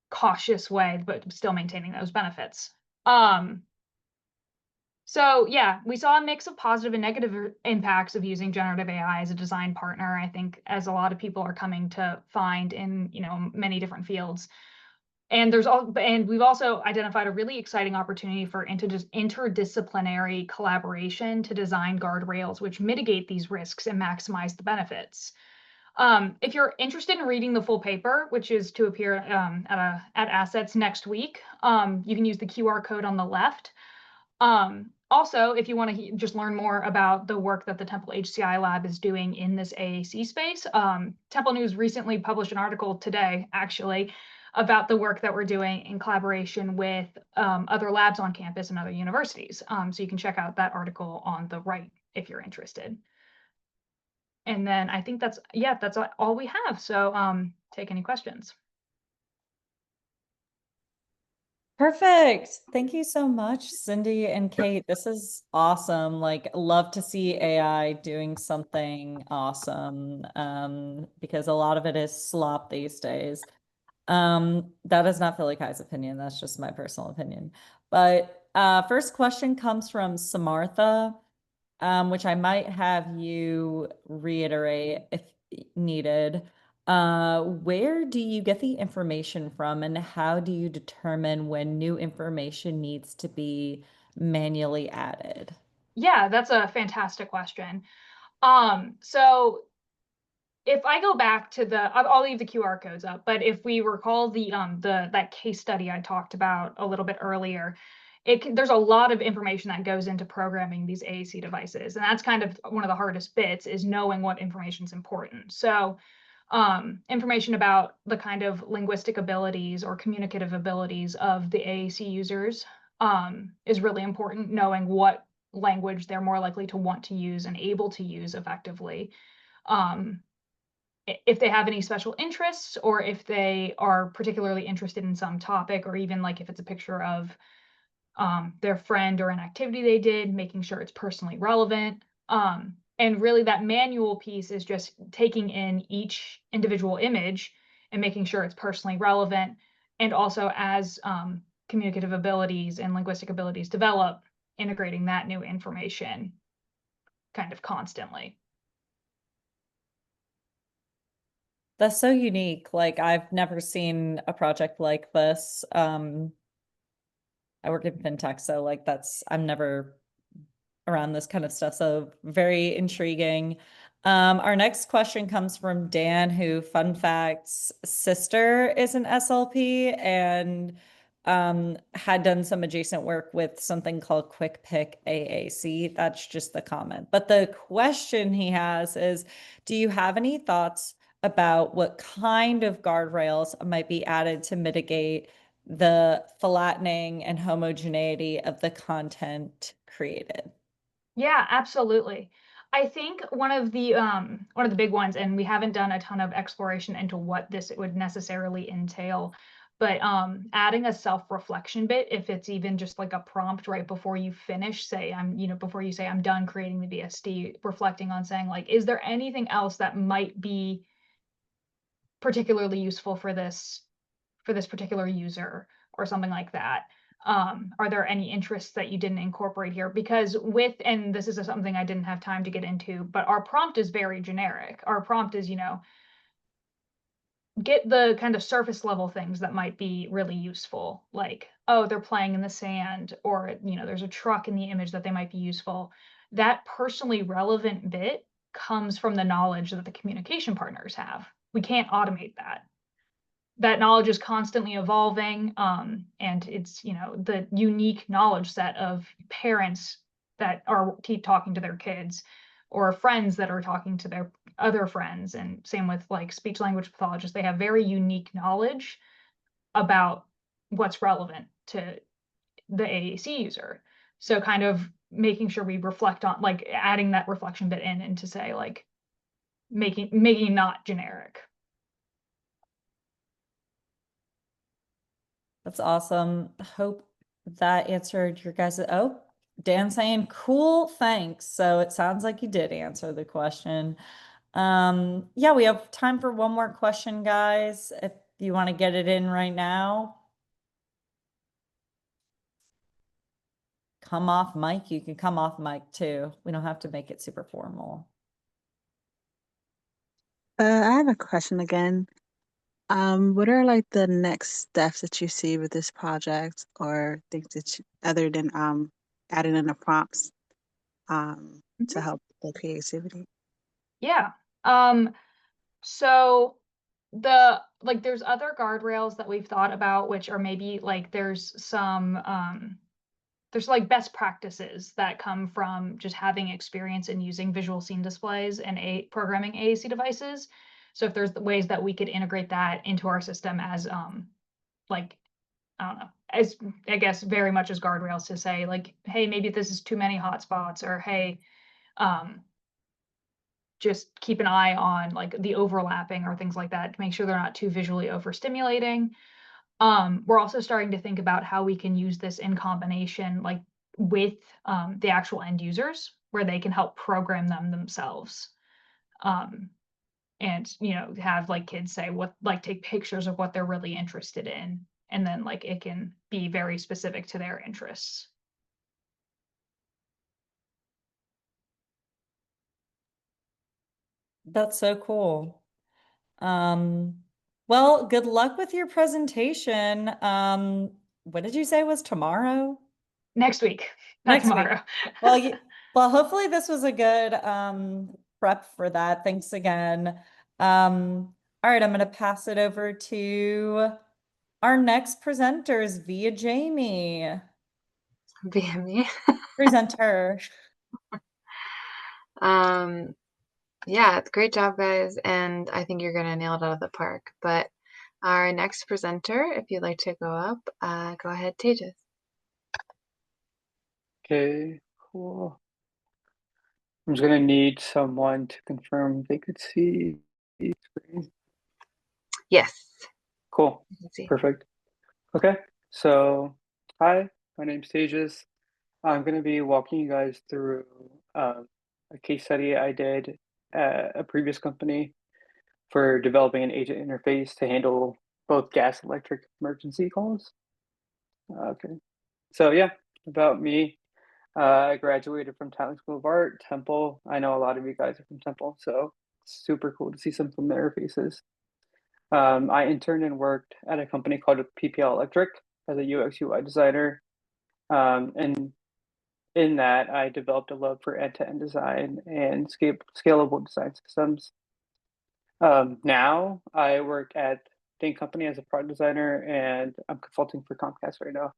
cautious way, but still maintaining those benefits. So yeah, we saw a mix of positive and negative impacts of using generative AI as a design partner, I think, as a lot of people are coming to find in, many different fields. And we've also identified a really exciting opportunity for interdisciplinary collaboration to design guardrails which mitigate these risks and maximize the benefits. If you're interested in reading the full paper, which is to appear at Assets next week, you can use the QR code on the left. Also, if you want to just learn more about the work that the Temple HCI lab is doing in this AAC space, Temple News recently published an article today, actually, about the work that we're doing in collaboration with other labs on campus and other universities. So you can check out that article on the right if you're interested. And then I think that's all we have. So take any questions. Perfect. Thank you so much, Cindy and Kate. This is awesome. Like, love to see AI doing something awesome, because a lot of it is slop these days. That is not PhillyCHI's opinion. That's just my personal opinion. But first question comes from Samartha, which I might have you reiterate if needed. Where do you get the information from, and how do you determine when new information needs to be manually added? Yeah, that's a fantastic question. So if I go back to I'll leave the QR codes up, but if we recall that case study I talked about a little bit earlier, there's a lot of information that goes into programming these AAC devices, and that's kind of one of the hardest bits, is knowing what information is important. So information about the kind of linguistic abilities or communicative abilities of the AAC users is really important, knowing what language they're more likely to want to use and able to use effectively. If they have any special interests, or if they are particularly interested in some topic, or even like if it's a picture of their friend or an activity they did, making sure it's personally relevant. And really that manual piece is just taking in each individual image and making sure it's personally relevant. And also, as communicative abilities and linguistic abilities develop, integrating that new information kind of constantly. That's so unique. Like, I've never seen a project like this. I work in fintech, so like I'm never around this kind of stuff. So very intriguing. Our next question comes from Dan, who, fun facts, sister is an SLP and had done some adjacent work with something called Quick Pick AAC. That's just the comment. But the question he has is, do you have any thoughts about what kind of guardrails might be added to mitigate the flattening and homogeneity of the content created? Yeah, absolutely. I think one of the big ones, and we haven't done a ton of exploration into what this would necessarily entail, but adding a self-reflection bit, if it's even just like a prompt right before you finish, before you say I'm done creating the VSD, reflecting on saying, like, is there anything else that might be particularly useful for this particular user, or something like that? Are there any interests that you didn't incorporate here? Because and this is something I didn't have time to get into, but our prompt is very generic. Our prompt is, get the kind of surface level things that might be really useful, like, oh, they're playing in the sand, or, there's a truck in the image that they might be useful. That personally relevant bit comes from the knowledge that the communication partners have. We can't automate that. that knowledge is constantly evolving, and it's, you know, the unique knowledge set of parents that are talking to their kids, or friends that are talking to their other friends, and same with like speech language pathologists. They have very unique knowledge about what's relevant to the AAC user. So kind of making sure we reflect on, like, adding that reflection bit in, and to say, like, making it not generic. That's awesome. Hope that answered your guys'. Oh, Dan saying cool, thanks. So it sounds like you did answer the question. Yeah, we have time for one more question, guys. If you want to get it in right now. Come off mic. You can come off mic too. We don't have to make it super formal. I have a question again. What are like the next steps that you see with this project, or things that other than adding in the prompts to help the creativity? Yeah. So there's other guardrails that we've thought about, which are maybe like there's like best practices that come from just having experience in using visual scene displays and programming AAC devices. So if there's ways that we could integrate that into our system as like, I don't know, as I guess very much as guardrails to say, like, hey, maybe this is too many hotspots, or hey, just keep an eye on like the overlapping or things like that to make sure they're not too visually overstimulating. We're also starting to think about how we can use this in combination, like with the actual end users, where they can help program them themselves. And, you know, have like kids say what, like take pictures of what they're really interested in, and then like it can be very specific to their interests. That's so cool. Well, good luck with your presentation. What did you say was tomorrow? Next week, not Next week. tomorrow. Well, hopefully this was a good prep for that. Thanks again. All right, I'm going to pass it over to our next presenters via Jamie. Via me. Presenter. Yeah, great job, guys, and I think you're gonna nail it out of the park. But our next presenter, if you'd like to go up, go ahead, Tejas. Okay, cool. I'm just gonna need someone to confirm they could see the screen. Yes. Cool. Let's see. Perfect. Okay, so hi, my name's Tejas. I'm gonna be walking you guys through a case study I did at a previous company for developing an agent interface to handle both gas and electric emergency calls. Okay, so yeah, about me. I graduated from Talent School of Art, Temple. I know a lot of you guys are from Temple, so it's super cool to see some familiar faces. I interned and worked at a company called PPL Electric as a UX UI designer. And in that, I developed a love for end-to-end design and scalable design systems. Now I work at the company as a product designer, and I'm consulting for Comcast right now.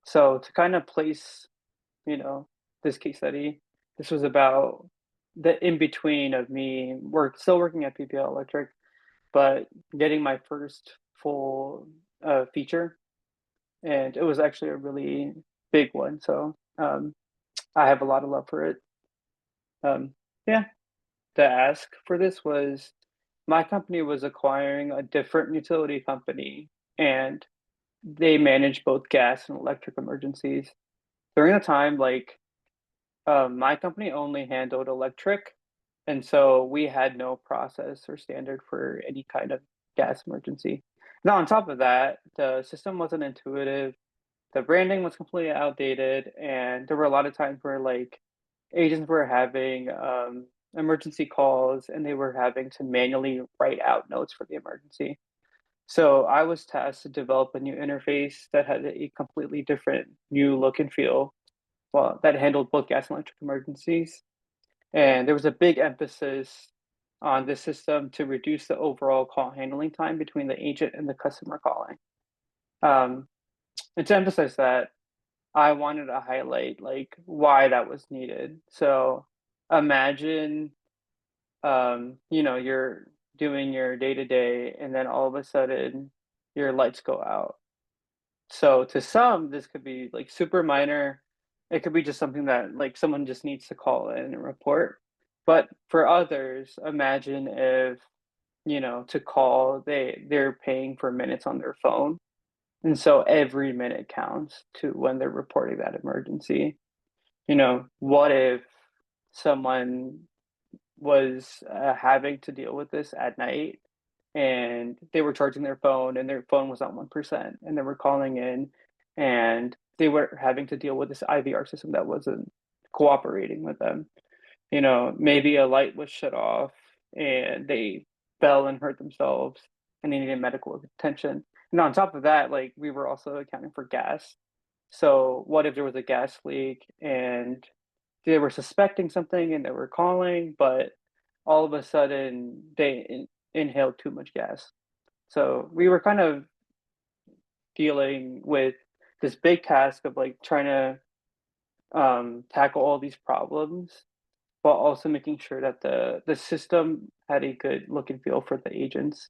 So to kind of place, you know, this case study, this was about the in-between of me still working at PPL Electric, but getting my first full feature, and it was actually a really big one. So I have a lot of love for it. Yeah, the ask for this was my company was acquiring a different utility company, and they manage both gas and electric emergencies. During the time, like my company only handled electric, and so we had no process or standard for any kind of gas emergency. Now, on top of that, the system wasn't intuitive, the branding was completely outdated, and there were a lot of times where like agents were having emergency calls and they were having to manually write out notes for the emergency. So I was tasked to develop a new interface that had a completely different new look and feel, well, that handled both gas and electric emergencies. And there was a big emphasis on the system to reduce the overall call handling time between the agent and the customer calling. And to emphasize that, I wanted to highlight like why that was needed. So imagine, you're doing your day to day, and then all of a sudden your lights go out. So to some, this could be like super minor. It could be just something that like someone just needs to call in and report. But for others, imagine if, to call, they're paying for minutes on their phone. And so every minute counts to when they're reporting that emergency. What if someone was having to deal with this at night, and they were charging their phone and their phone was on 1%, and they were calling in and they were having to deal with this IVR system that wasn't cooperating with them. Maybe a light was shut off and they fell and hurt themselves and they needed medical attention. And on top of that, like we were also accounting for gas. So what if there was a gas leak and they were suspecting something and they were calling, but all of a sudden they inhaled too much gas. So we were kind of dealing with this big task of like trying to tackle all these problems while also making sure that the system had a good look and feel for the agents.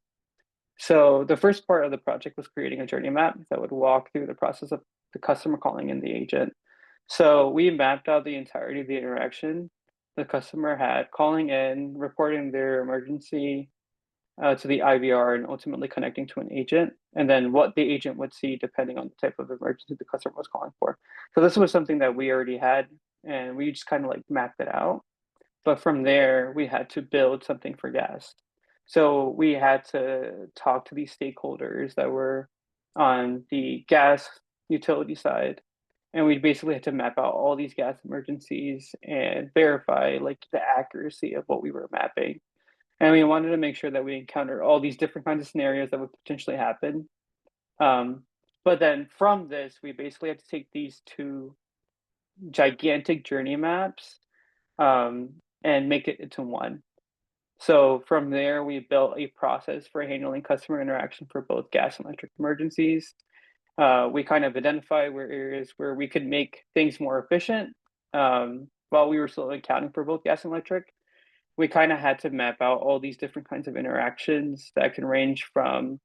So the first part of the project was creating a journey map that would walk through the process of the customer calling in the agent. So we mapped out the entirety of the interaction the customer had calling in, reporting their emergency to the IVR, and ultimately connecting to an agent, and then what the agent would see depending on the type of emergency the customer was calling for. So this was something that we already had, and we just kind of like mapped it out. But from there, we had to build something for gas. So we had to talk to these stakeholders that were on the gas utility side. And we basically had to map out all these gas emergencies and verify like the accuracy of what we were mapping. And we wanted to make sure that we encountered all these different kinds of scenarios that would potentially happen. But then from this, we basically had to take these two gigantic journey maps and make it into one. So from there, we built a process for handling customer interaction for both gas and electric emergencies. We kind of identify where areas where we could make things more efficient while we were still accounting for both gas and electric. We kind of had to map out all these different kinds of interactions that can range from,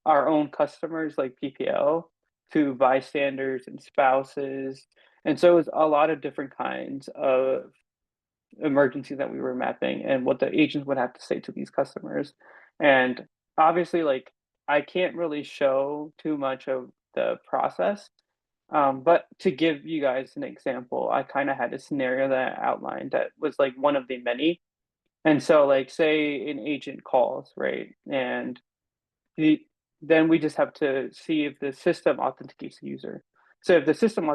our own customers like PPL to bystanders and spouses. And so it was a lot of different kinds of emergency that we were mapping and what the agents would have to say to these customers. And obviously, like, I can't really show too much of the process, but to give you guys an example, I kind of had a scenario that I outlined that was like one of the many. And so, like, say an agent calls, right? And then we just have to see if the system authenticates the user. So if the system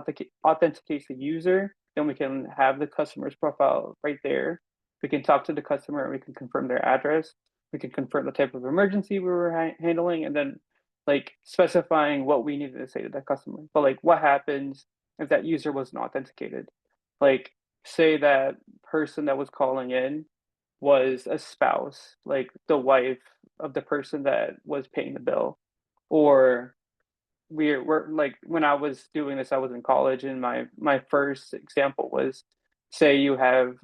authenticates the user, then we can have the customer's profile right there. We can talk to the customer and we can confirm their address. We can confirm the type of emergency we were handling, and then like specifying what we needed to say to that customer. But like, what happens if that user wasn't authenticated? Like, say that person that was calling in was a spouse, like the wife of the person that was paying the bill. Or we're like, when I was doing this, I was in college, and my first example was, say you have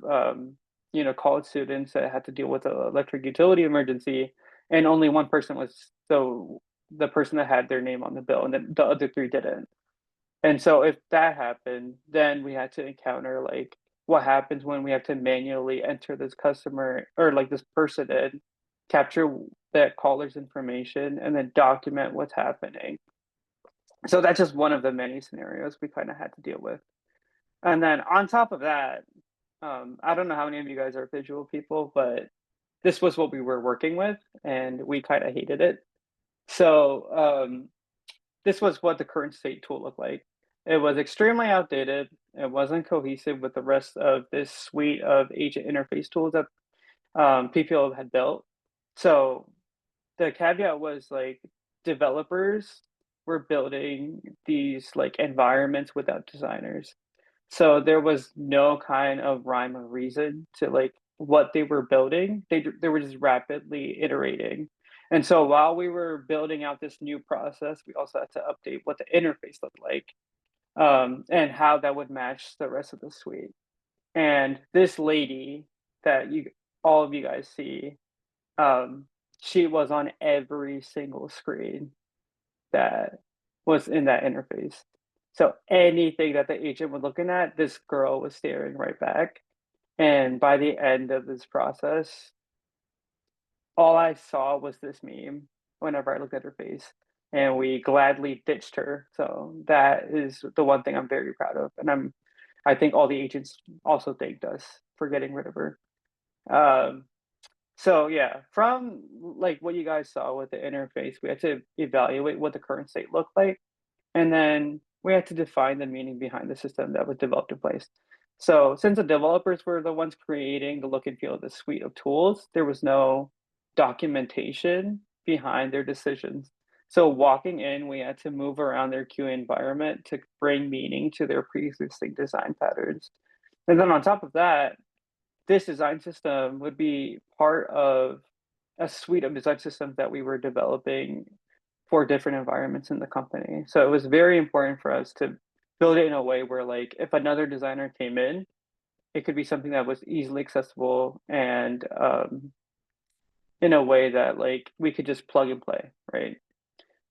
college students that had to deal with an electric utility emergency, and only one person was, so the person that had their name on the bill, and then the other three didn't. And so if that happened, then we had to encounter like what happens when we have to manually enter this customer or like this person in, capture that caller's information, and then document what's happening. So that's just one of the many scenarios we kind of had to deal with. And then on top of that, I don't know how many of you guys are visual people, but this was what we were working with, and we kind of hated it. So this was what the current state tool looked like. It was extremely outdated. It wasn't cohesive with the rest of this suite of agent interface tools that PPL had built. So the caveat was like developers were building these like environments without designers. So there was no kind of rhyme or reason to like what they were building. They were just rapidly iterating. And so while we were building out this new process, we also had to update what the interface looked like, and how that would match the rest of the suite. And this lady that all of you guys see, she was on every single screen that was in that interface. So anything that the agent was looking at, this girl was staring right back. And by the end of this process, all I saw was this meme whenever I looked at her face. And we gladly ditched her. So that is the one thing I'm very proud of. And I think all the agents also thanked us for getting rid of her. So yeah, from like what you guys saw with the interface, we had to evaluate what the current state looked like, and then we had to define the meaning behind the system that was developed in place. So since the developers were the ones creating the look and feel of the suite of tools, there was no documentation behind their decisions. So walking in, we had to move around their QA environment to bring meaning to their pre-existing design patterns. And then on top of that, this design system would be part of a suite of design systems that we were developing for different environments in the company. So it was very important for us to build it in a way where, like, if another designer came in, it could be something that was easily accessible and in a way that like we could just plug and play, right?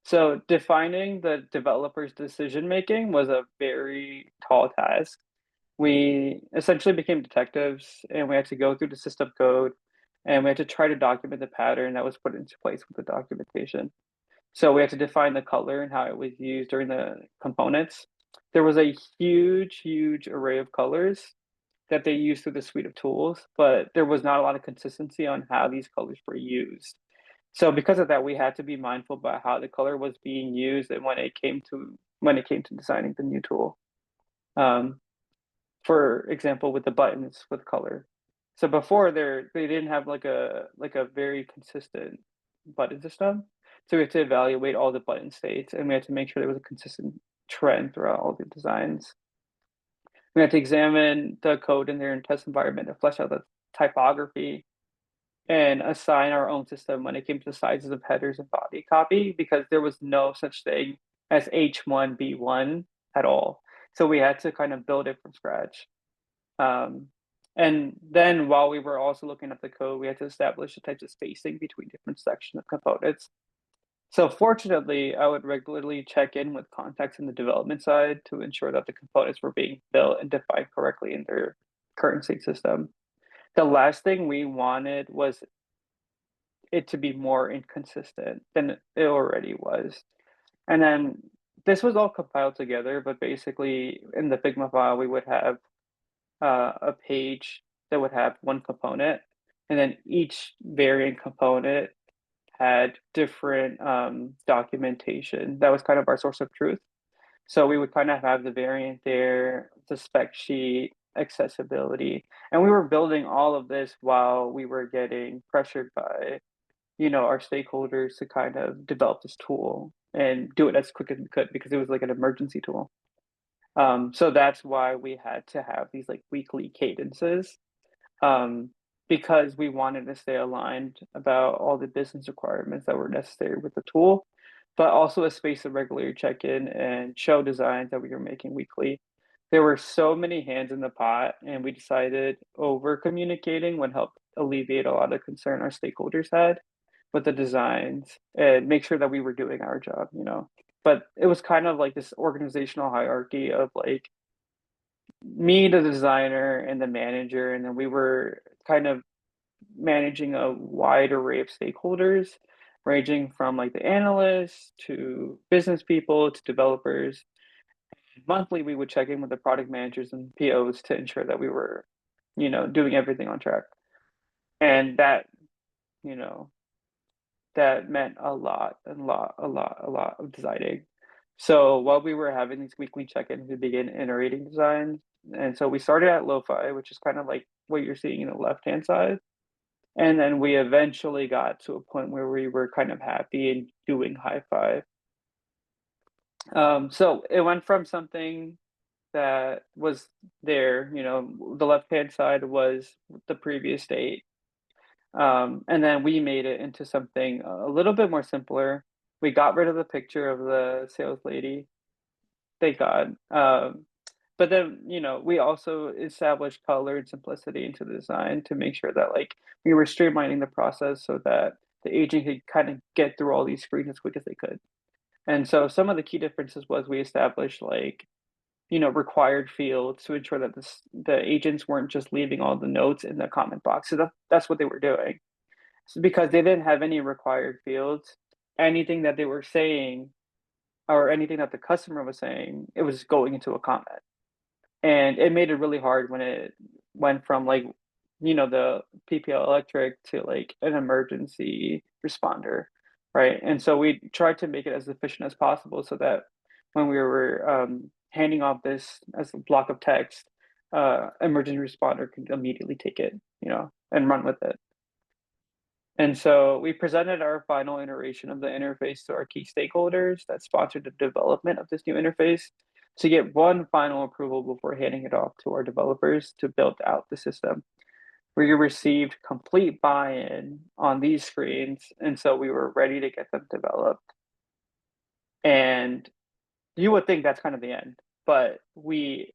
So defining the developer's decision making was a very tall task. We essentially became detectives and we had to go through the system code and we had to try to document the pattern that was put into place with the documentation. So we had to define the color and how it was used during the components. There was a huge array of colors that they used through the suite of tools, but there was not a lot of consistency on how these colors were used. So because of that, we had to be mindful about how the color was being used and when it came to designing the new tool. For example, with the buttons with color. So before they didn't have like a very consistent button system. So we had to evaluate all the button states and we had to make sure there was a consistent trend throughout all the designs. We had to examine the code in their test environment to flesh out the typography and assign our own system when it came to sizes of headers and body copy because there was no such thing as H1B1 at all. So we had to kind of build it from scratch. And then while we were also looking at the code, we had to establish the types of spacing between different sections of components. So fortunately, I would regularly check in with contacts in the development side to ensure that the components were being built and defined correctly in their current state system. The last thing we wanted was it to be more inconsistent than it already was. And then this was all compiled together, but basically in the Figma file, we would have a page that would have one component, and then each variant component had different documentation. That was kind of our source of truth. So we would kind of have the variant there, the spec sheet, accessibility, and we were building all of this while we were getting pressured by, our stakeholders to kind of develop this tool and do it as quick as we could because it was like an emergency tool. So that's why we had to have these like weekly cadences, because we wanted to stay aligned about all the business requirements that were necessary with the tool, but also a space to regularly check in and show designs that we were making weekly. There were so many hands in the pot, and we decided over communicating would help alleviate a lot of concern our stakeholders had with the designs and make sure that we were doing our job, But it was kind of like this organizational hierarchy of like me, the designer, and the manager, and then we were kind of managing a wide array of stakeholders, ranging from like the analysts to business people to developers. Monthly, we would check in with the product managers and POs to ensure that we were, doing everything on track. And that, you know, that meant a lot of designing. So while we were having these weekly check-ins, we began iterating designs. And so we started at lo-fi, which is kind of like what you're seeing in the left-hand side. And then we eventually got to a point where we were kind of happy and doing hi-fi. So it went from something that was there. The left-hand side was the previous state. And then we made it into something a little bit more simpler. We got rid of the picture of the sales lady, thank God. But then, we also established color and simplicity into the design to make sure that we were streamlining the process so that the agent could kind of get through all these screens as quick as they could. And so some of the key differences was we established required fields to ensure that the agents weren't just leaving all the notes in the comment box. So that's what they were doing. So because they didn't have any required fields, anything that they were saying or anything that the customer was saying, it was going into a comment. And it made it really hard when it went from the PPL electric to an emergency responder, right? And so we tried to make it as efficient as possible so that when we were handing off this as a block of text, emergency responder could immediately take it, and run with it. And so we presented our final iteration of the interface to our key stakeholders that sponsored the development of this new interface to get one final approval before handing it off to our developers to build out the system. We received complete buy-in on these screens, and so we were ready to get them developed. And you would think that's kind of the end, but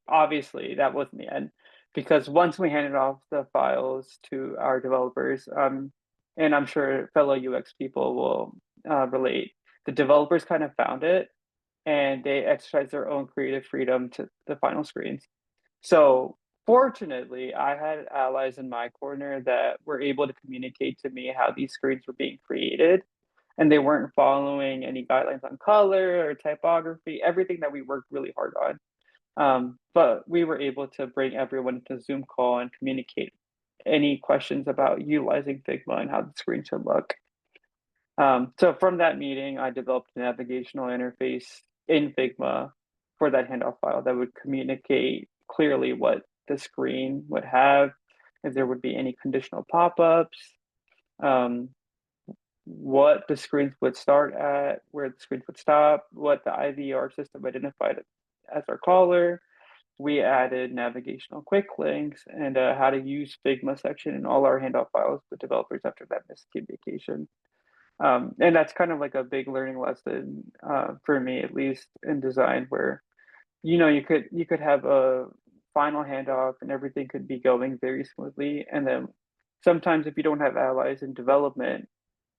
obviously that wasn't the end, because once we handed off the files to our developers, and I'm sure fellow UX people will relate, the developers kind of found it and they exercised their own creative freedom to the final screens. So fortunately, I had allies in my corner that were able to communicate to me how these screens were being created, and they weren't following any guidelines on color or typography, everything that we worked really hard on. But we were able to bring everyone into a Zoom call and communicate any questions about utilizing Figma and how the screen should look. So from that meeting, I developed a navigational interface in Figma for that handoff file that would communicate clearly what the screen would have, if there would be any conditional pop-ups, what the screens would start at, where the screens would stop, what the IVR system identified as our caller. We added navigational quick links and how to use Figma section in all our handoff files with developers after that miscommunication. And that's kind of like a big learning lesson for me, at least in design, where you could have a final handoff and everything could be going very smoothly, and then sometimes if you don't have allies in development,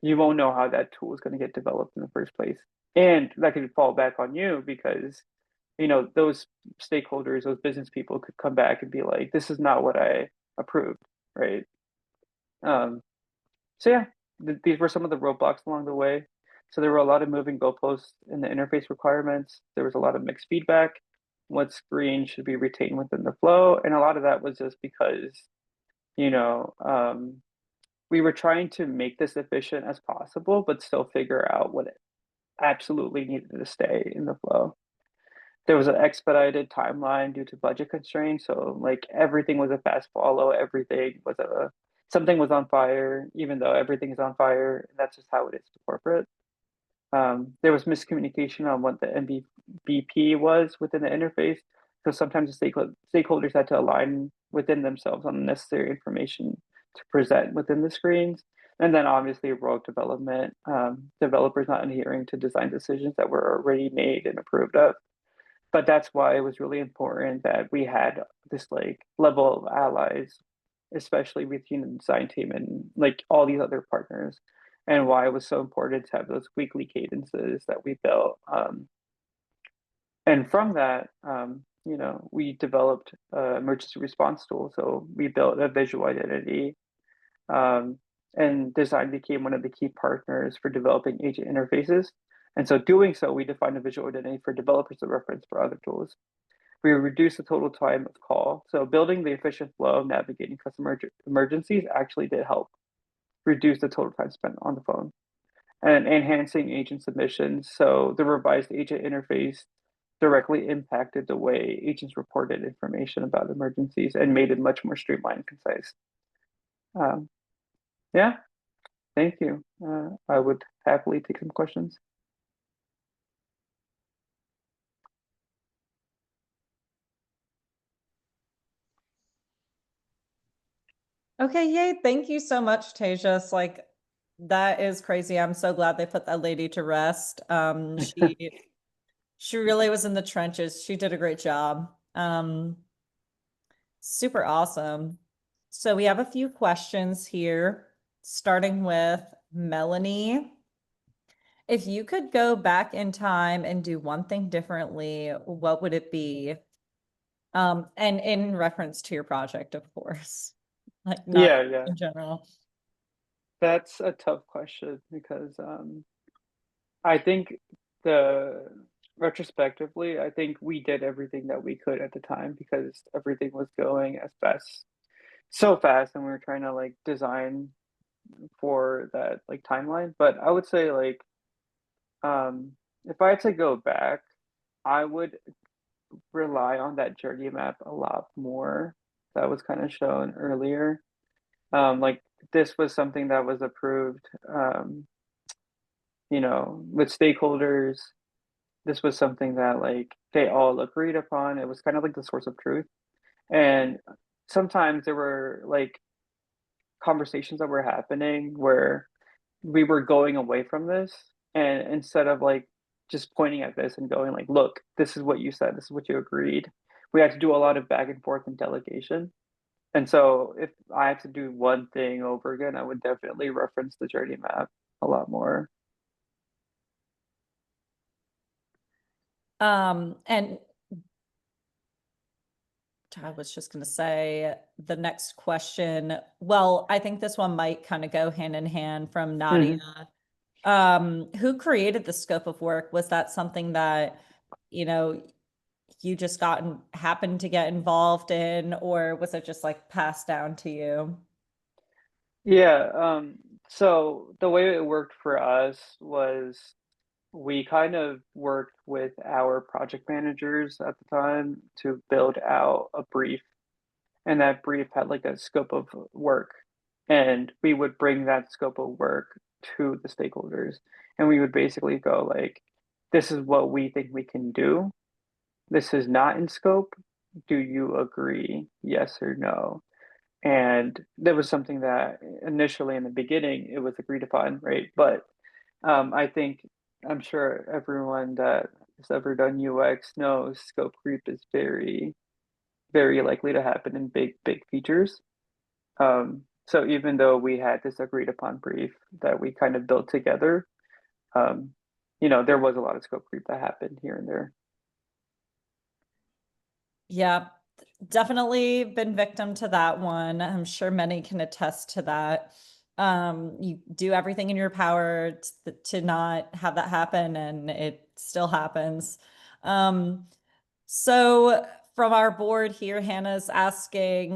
you won't know how that tool is going to get developed in the first place, and that could fall back on you because those stakeholders, those business people could come back and be like, this is not what I approved, right? So yeah, these were some of the roadblocks along the way. So there were a lot of moving goalposts in the interface requirements. There was a lot of mixed feedback. What screen should be retained within the flow? And a lot of that was just because, we were trying to make this efficient as possible, but still figure out what it absolutely needed to stay in the flow. There was an expedited timeline due to budget constraints. So everything was a fast follow. Something was on fire, even though everything is on fire. That's just how it is to corporate. There was miscommunication on what the MVP was within the interface. So sometimes the stakeholders had to align within themselves on the necessary information to present within the screens. And then obviously rogue development, developers not adhering to design decisions that were already made and approved of. But that's why it was really important that we had this level of allies, especially within the design team and all these other partners, and why it was so important to have those weekly cadences that we built. And from that, we developed an emergency response tool. So we built a visual identity, and design became one of the key partners for developing agent interfaces. And so doing so, we defined a visual identity for developers to reference for other tools. We reduced the total time of call. So building the efficient flow of navigating customer emergencies actually did help reduce the total time spent on the phone. And enhancing agent submissions. So the revised agent interface directly impacted the way agents reported information about emergencies and made it much more streamlined and concise. Yeah, thank you. I would happily take some questions. Okay, yay. Thank you so much, Tejas. Like, that is crazy. I'm so glad they put that lady to rest. She really was in the trenches. She did a great job. Super awesome. So we have a few questions here, starting with Melanie. If you could go back in time and do one thing differently, what would it be? And in reference to your project, of course, like not Yeah. in general. That's a tough question because I think the retrospectively, I think we did everything that we could at the time because everything was going as fast, so fast, and we were trying to like design for that like timeline. But I would say like if I had to go back, I would rely on that journey map a lot more. That was kind of shown earlier. Like this was something that was approved, with stakeholders. This was something that like they all agreed upon. It was kind of like the source of truth. And sometimes there were like conversations that were happening where we were going away from this, and instead of like just pointing at this and going like, look, this is what you said, this is what you agreed, we had to do a lot of back and forth and delegation. And so if I had to do one thing over again, I would definitely reference the journey map a lot more. And I was just going to say the next question. Well, I think this one might kind of go hand in hand from Nadia. Who created the scope of work? Was that something that, you just happened to get involved in, or was it just like passed down to you? Yeah, so the way it worked for us was we kind of worked with our project managers at the time to build out a brief, and that brief had like a scope of work, and we would bring that scope of work to the stakeholders, and we would basically go like, this is what we think we can do, this is not in scope, do you agree, yes or no? And there was something that initially in the beginning it was agreed upon, right? But I think I'm sure everyone that has ever done UX knows scope creep is very, very likely to happen in big features. So even though we had this agreed upon brief that we kind of built together, um, there was a lot of scope creep that happened here and there. Yeah, definitely been victim to that one. I'm sure many can attest to that. You do everything in your power to not have that happen, and it still happens. So from our board here, Hannah's asking,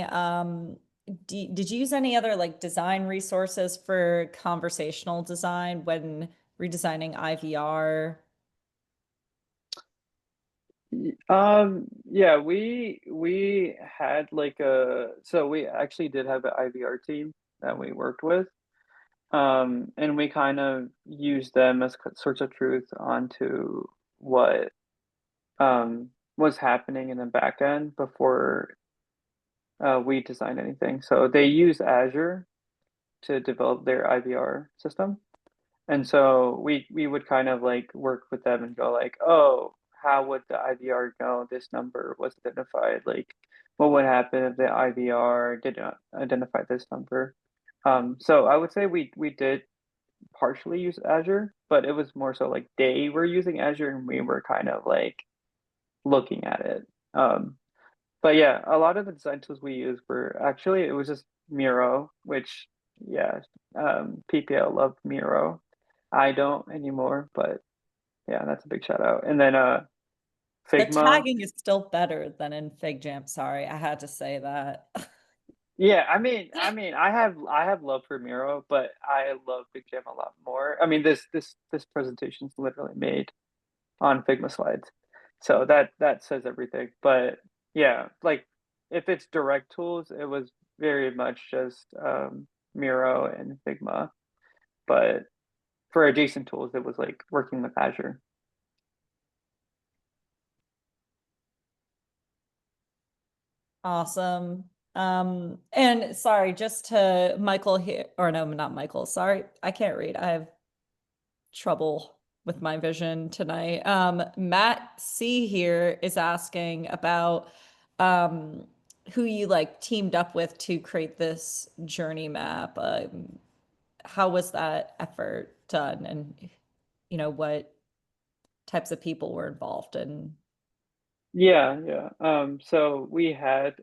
did you use any other like design resources for conversational design when redesigning IVR? Yeah, we had like so we actually did have an IVR team that we worked with. And we kind of used them as sorts of truth onto what was happening in the back end before we designed anything. So they use Azure to develop their IVR system. And so we would kind of like work with them and go like, oh, how would the IVR know this number was identified? Like, what would happen if the IVR did not identify this number? So I would say we did partially use Azure, but it was more so like they were using Azure and we were kind of like looking at it. But yeah, a lot of the design tools we used were actually it was just Miro, which yeah, PPL loved Miro. I don't anymore, but yeah, that's a big shout out. And then The Figma. tagging is still better than in FigJam. Sorry, I had to say that. Yeah, I have love for Miro, but I love FigJam a lot more. I mean, this presentation is literally made on Figma slides. So that says everything. But yeah, like if it's direct tools, it was very much just Miro and Figma. But for adjacent tools, it was like working with Azure. Awesome. And sorry, just to Michael here, or no, not Michael, sorry, I can't read. I have trouble with my vision tonight. Matt C here is asking about who you like teamed up with to create this journey map. How was that effort done, and what types of people were involved in? Yeah, yeah. So we had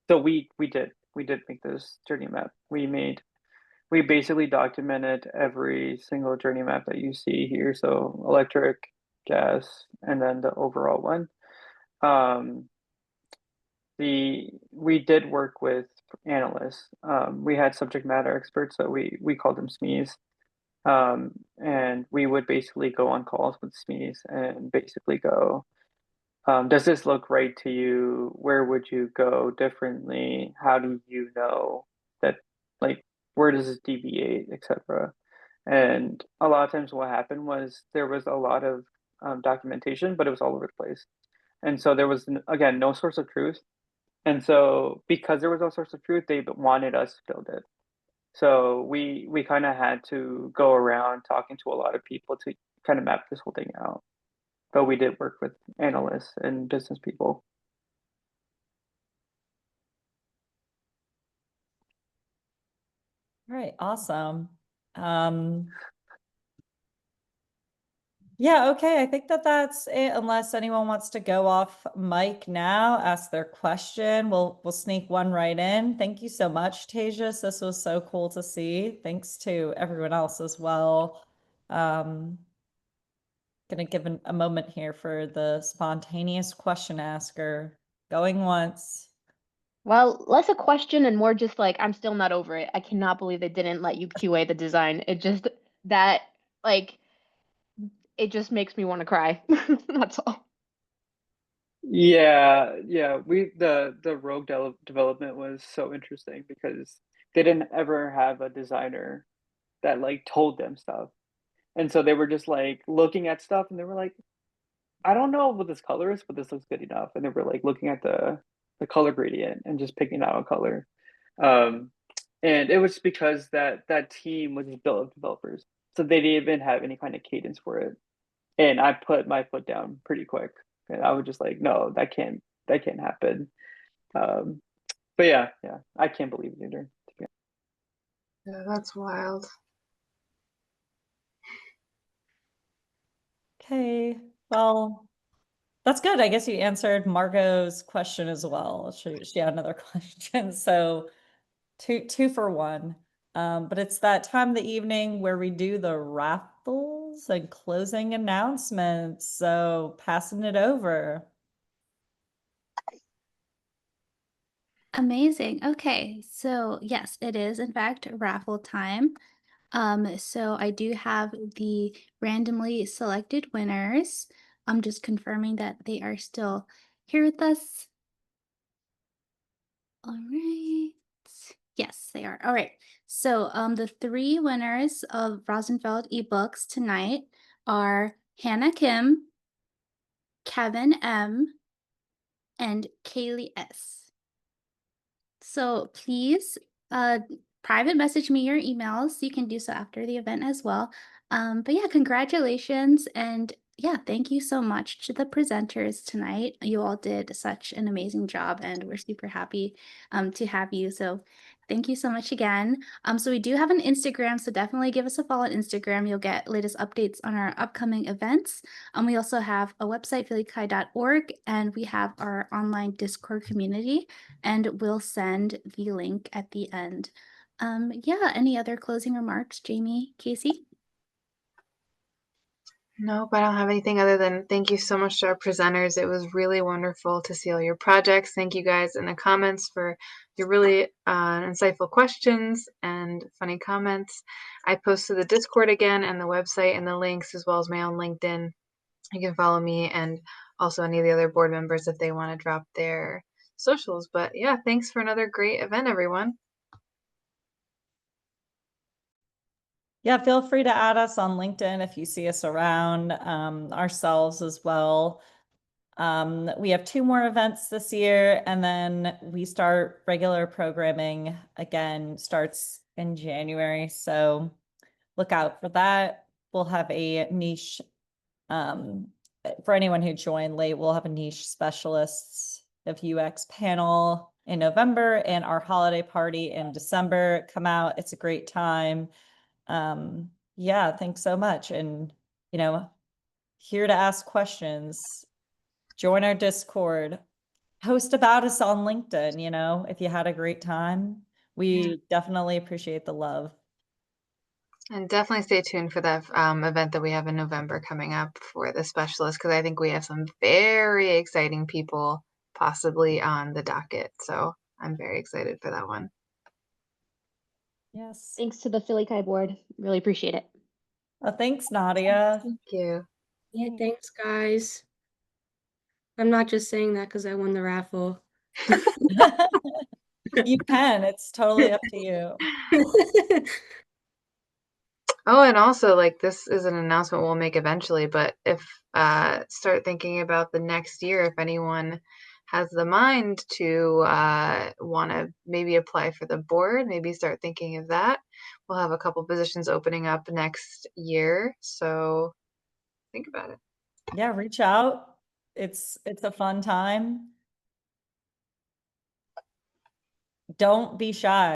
so we did make this journey map. We basically documented every single journey map that you see here. So electric, gas, and then the overall one. Um, we did work with analysts. We had subject matter experts, so we called them SMEs. And we would basically go on calls with SMEs and basically go, does this look right to you? Where would you go differently? How do you know that, like, where does this deviate, etc.? And a lot of times what happened was there was a lot of documentation, but it was all over the place. And so there was, again, no source of truth. And so because there was no source of truth, they wanted us to build it. So we kind of had to go around talking to a lot of people to kind of map this whole thing out. But we did work with analysts and business people. All right, awesome. Yeah, okay, I think that's it, unless anyone wants to go off mic now, ask their question. We'll sneak one right in. Thank you so much, Tejas. This was so cool to see. Thanks to everyone else as well. Gonna give a moment here for the spontaneous question asker. Going once. Well, less a question and more just like, I'm still not over it. I cannot believe they didn't let you QA the design. It just, that, like, it just makes me want to cry. That's all. Yeah, yeah. The rogue development was so interesting because they didn't ever have a designer that like told them stuff. And so they were just like looking at stuff and they were like, I don't know what this color is, but this looks good enough. And they were like looking at the color gradient and just picking out a color. Um, and it was because that team was just built of developers. So they didn't even have any kind of cadence for it. And I put my foot down pretty quick. And I was just like, no, that can't happen. But yeah, I can't believe it either. Yeah, that's wild. Okay, well, that's good. I guess you answered Margot's question as well. She had another question. So two for one. But it's that time of the evening where we do the raffles and closing announcements. So passing it over. Amazing. Okay, so yes, it is in fact raffle time. So I do have the randomly selected winners. I'm just confirming that they are still here with us. All right. Yes, they are. All right. So the three winners of Rosenfeld ebooks tonight are Hannah Kim, Kevin M, and Kaylee S. So please private message me your emails. You can do so after the event as well. But yeah, congratulations. And yeah, thank you so much to the presenters tonight. You all did such an amazing job and we're super happy to have you. So thank you so much again. So we do have an Instagram, so definitely give us a follow on Instagram. You'll get latest updates on our upcoming events. We also have a website, PhillyCHI.org, and we have our online Discord community, and we'll send the link at the end. Yeah, any other closing remarks, Jamie, Casey? Nope, I don't have anything other than thank you so much to our presenters. It was really wonderful to see all your projects. Thank you guys in the comments for your really insightful questions and funny comments. I posted the Discord again and the website and the links as well as my own LinkedIn. You can follow me and also any of the other board members if they want to drop their socials. But yeah, thanks for another great event, everyone. Yeah, feel free to add us on LinkedIn if you see us around, ourselves as well. We have 2 more events this year, and then we start regular programming again, starts in January. So look out for that. We'll have a niche, for anyone who joined late, we'll have a niche specialists of UX panel in November and our holiday party in December. Come out. It's a great time. Yeah, thanks so much. And, you know, here to ask questions. Join our Discord, post about us on LinkedIn, you know, if you had a great time. We definitely appreciate the love. And definitely stay tuned for that event that we have in November coming up for the specialist, because I think we have some very exciting people possibly on the docket. So I'm very excited for that one. Yes. Thanks to the PhillyCHI board. Really appreciate it. Well, thanks, Nadia. Thank you. Yeah, thanks, guys. I'm not just saying that because I won the raffle. You can. It's totally up to you. Oh, and also, like, this is an announcement we'll make eventually, but if start thinking about the next year, if anyone has the mind to want to maybe apply for the board, maybe start thinking of that. We'll have a couple positions opening up next year, so think about it. Yeah, reach out. It's a fun time. Don't be shy.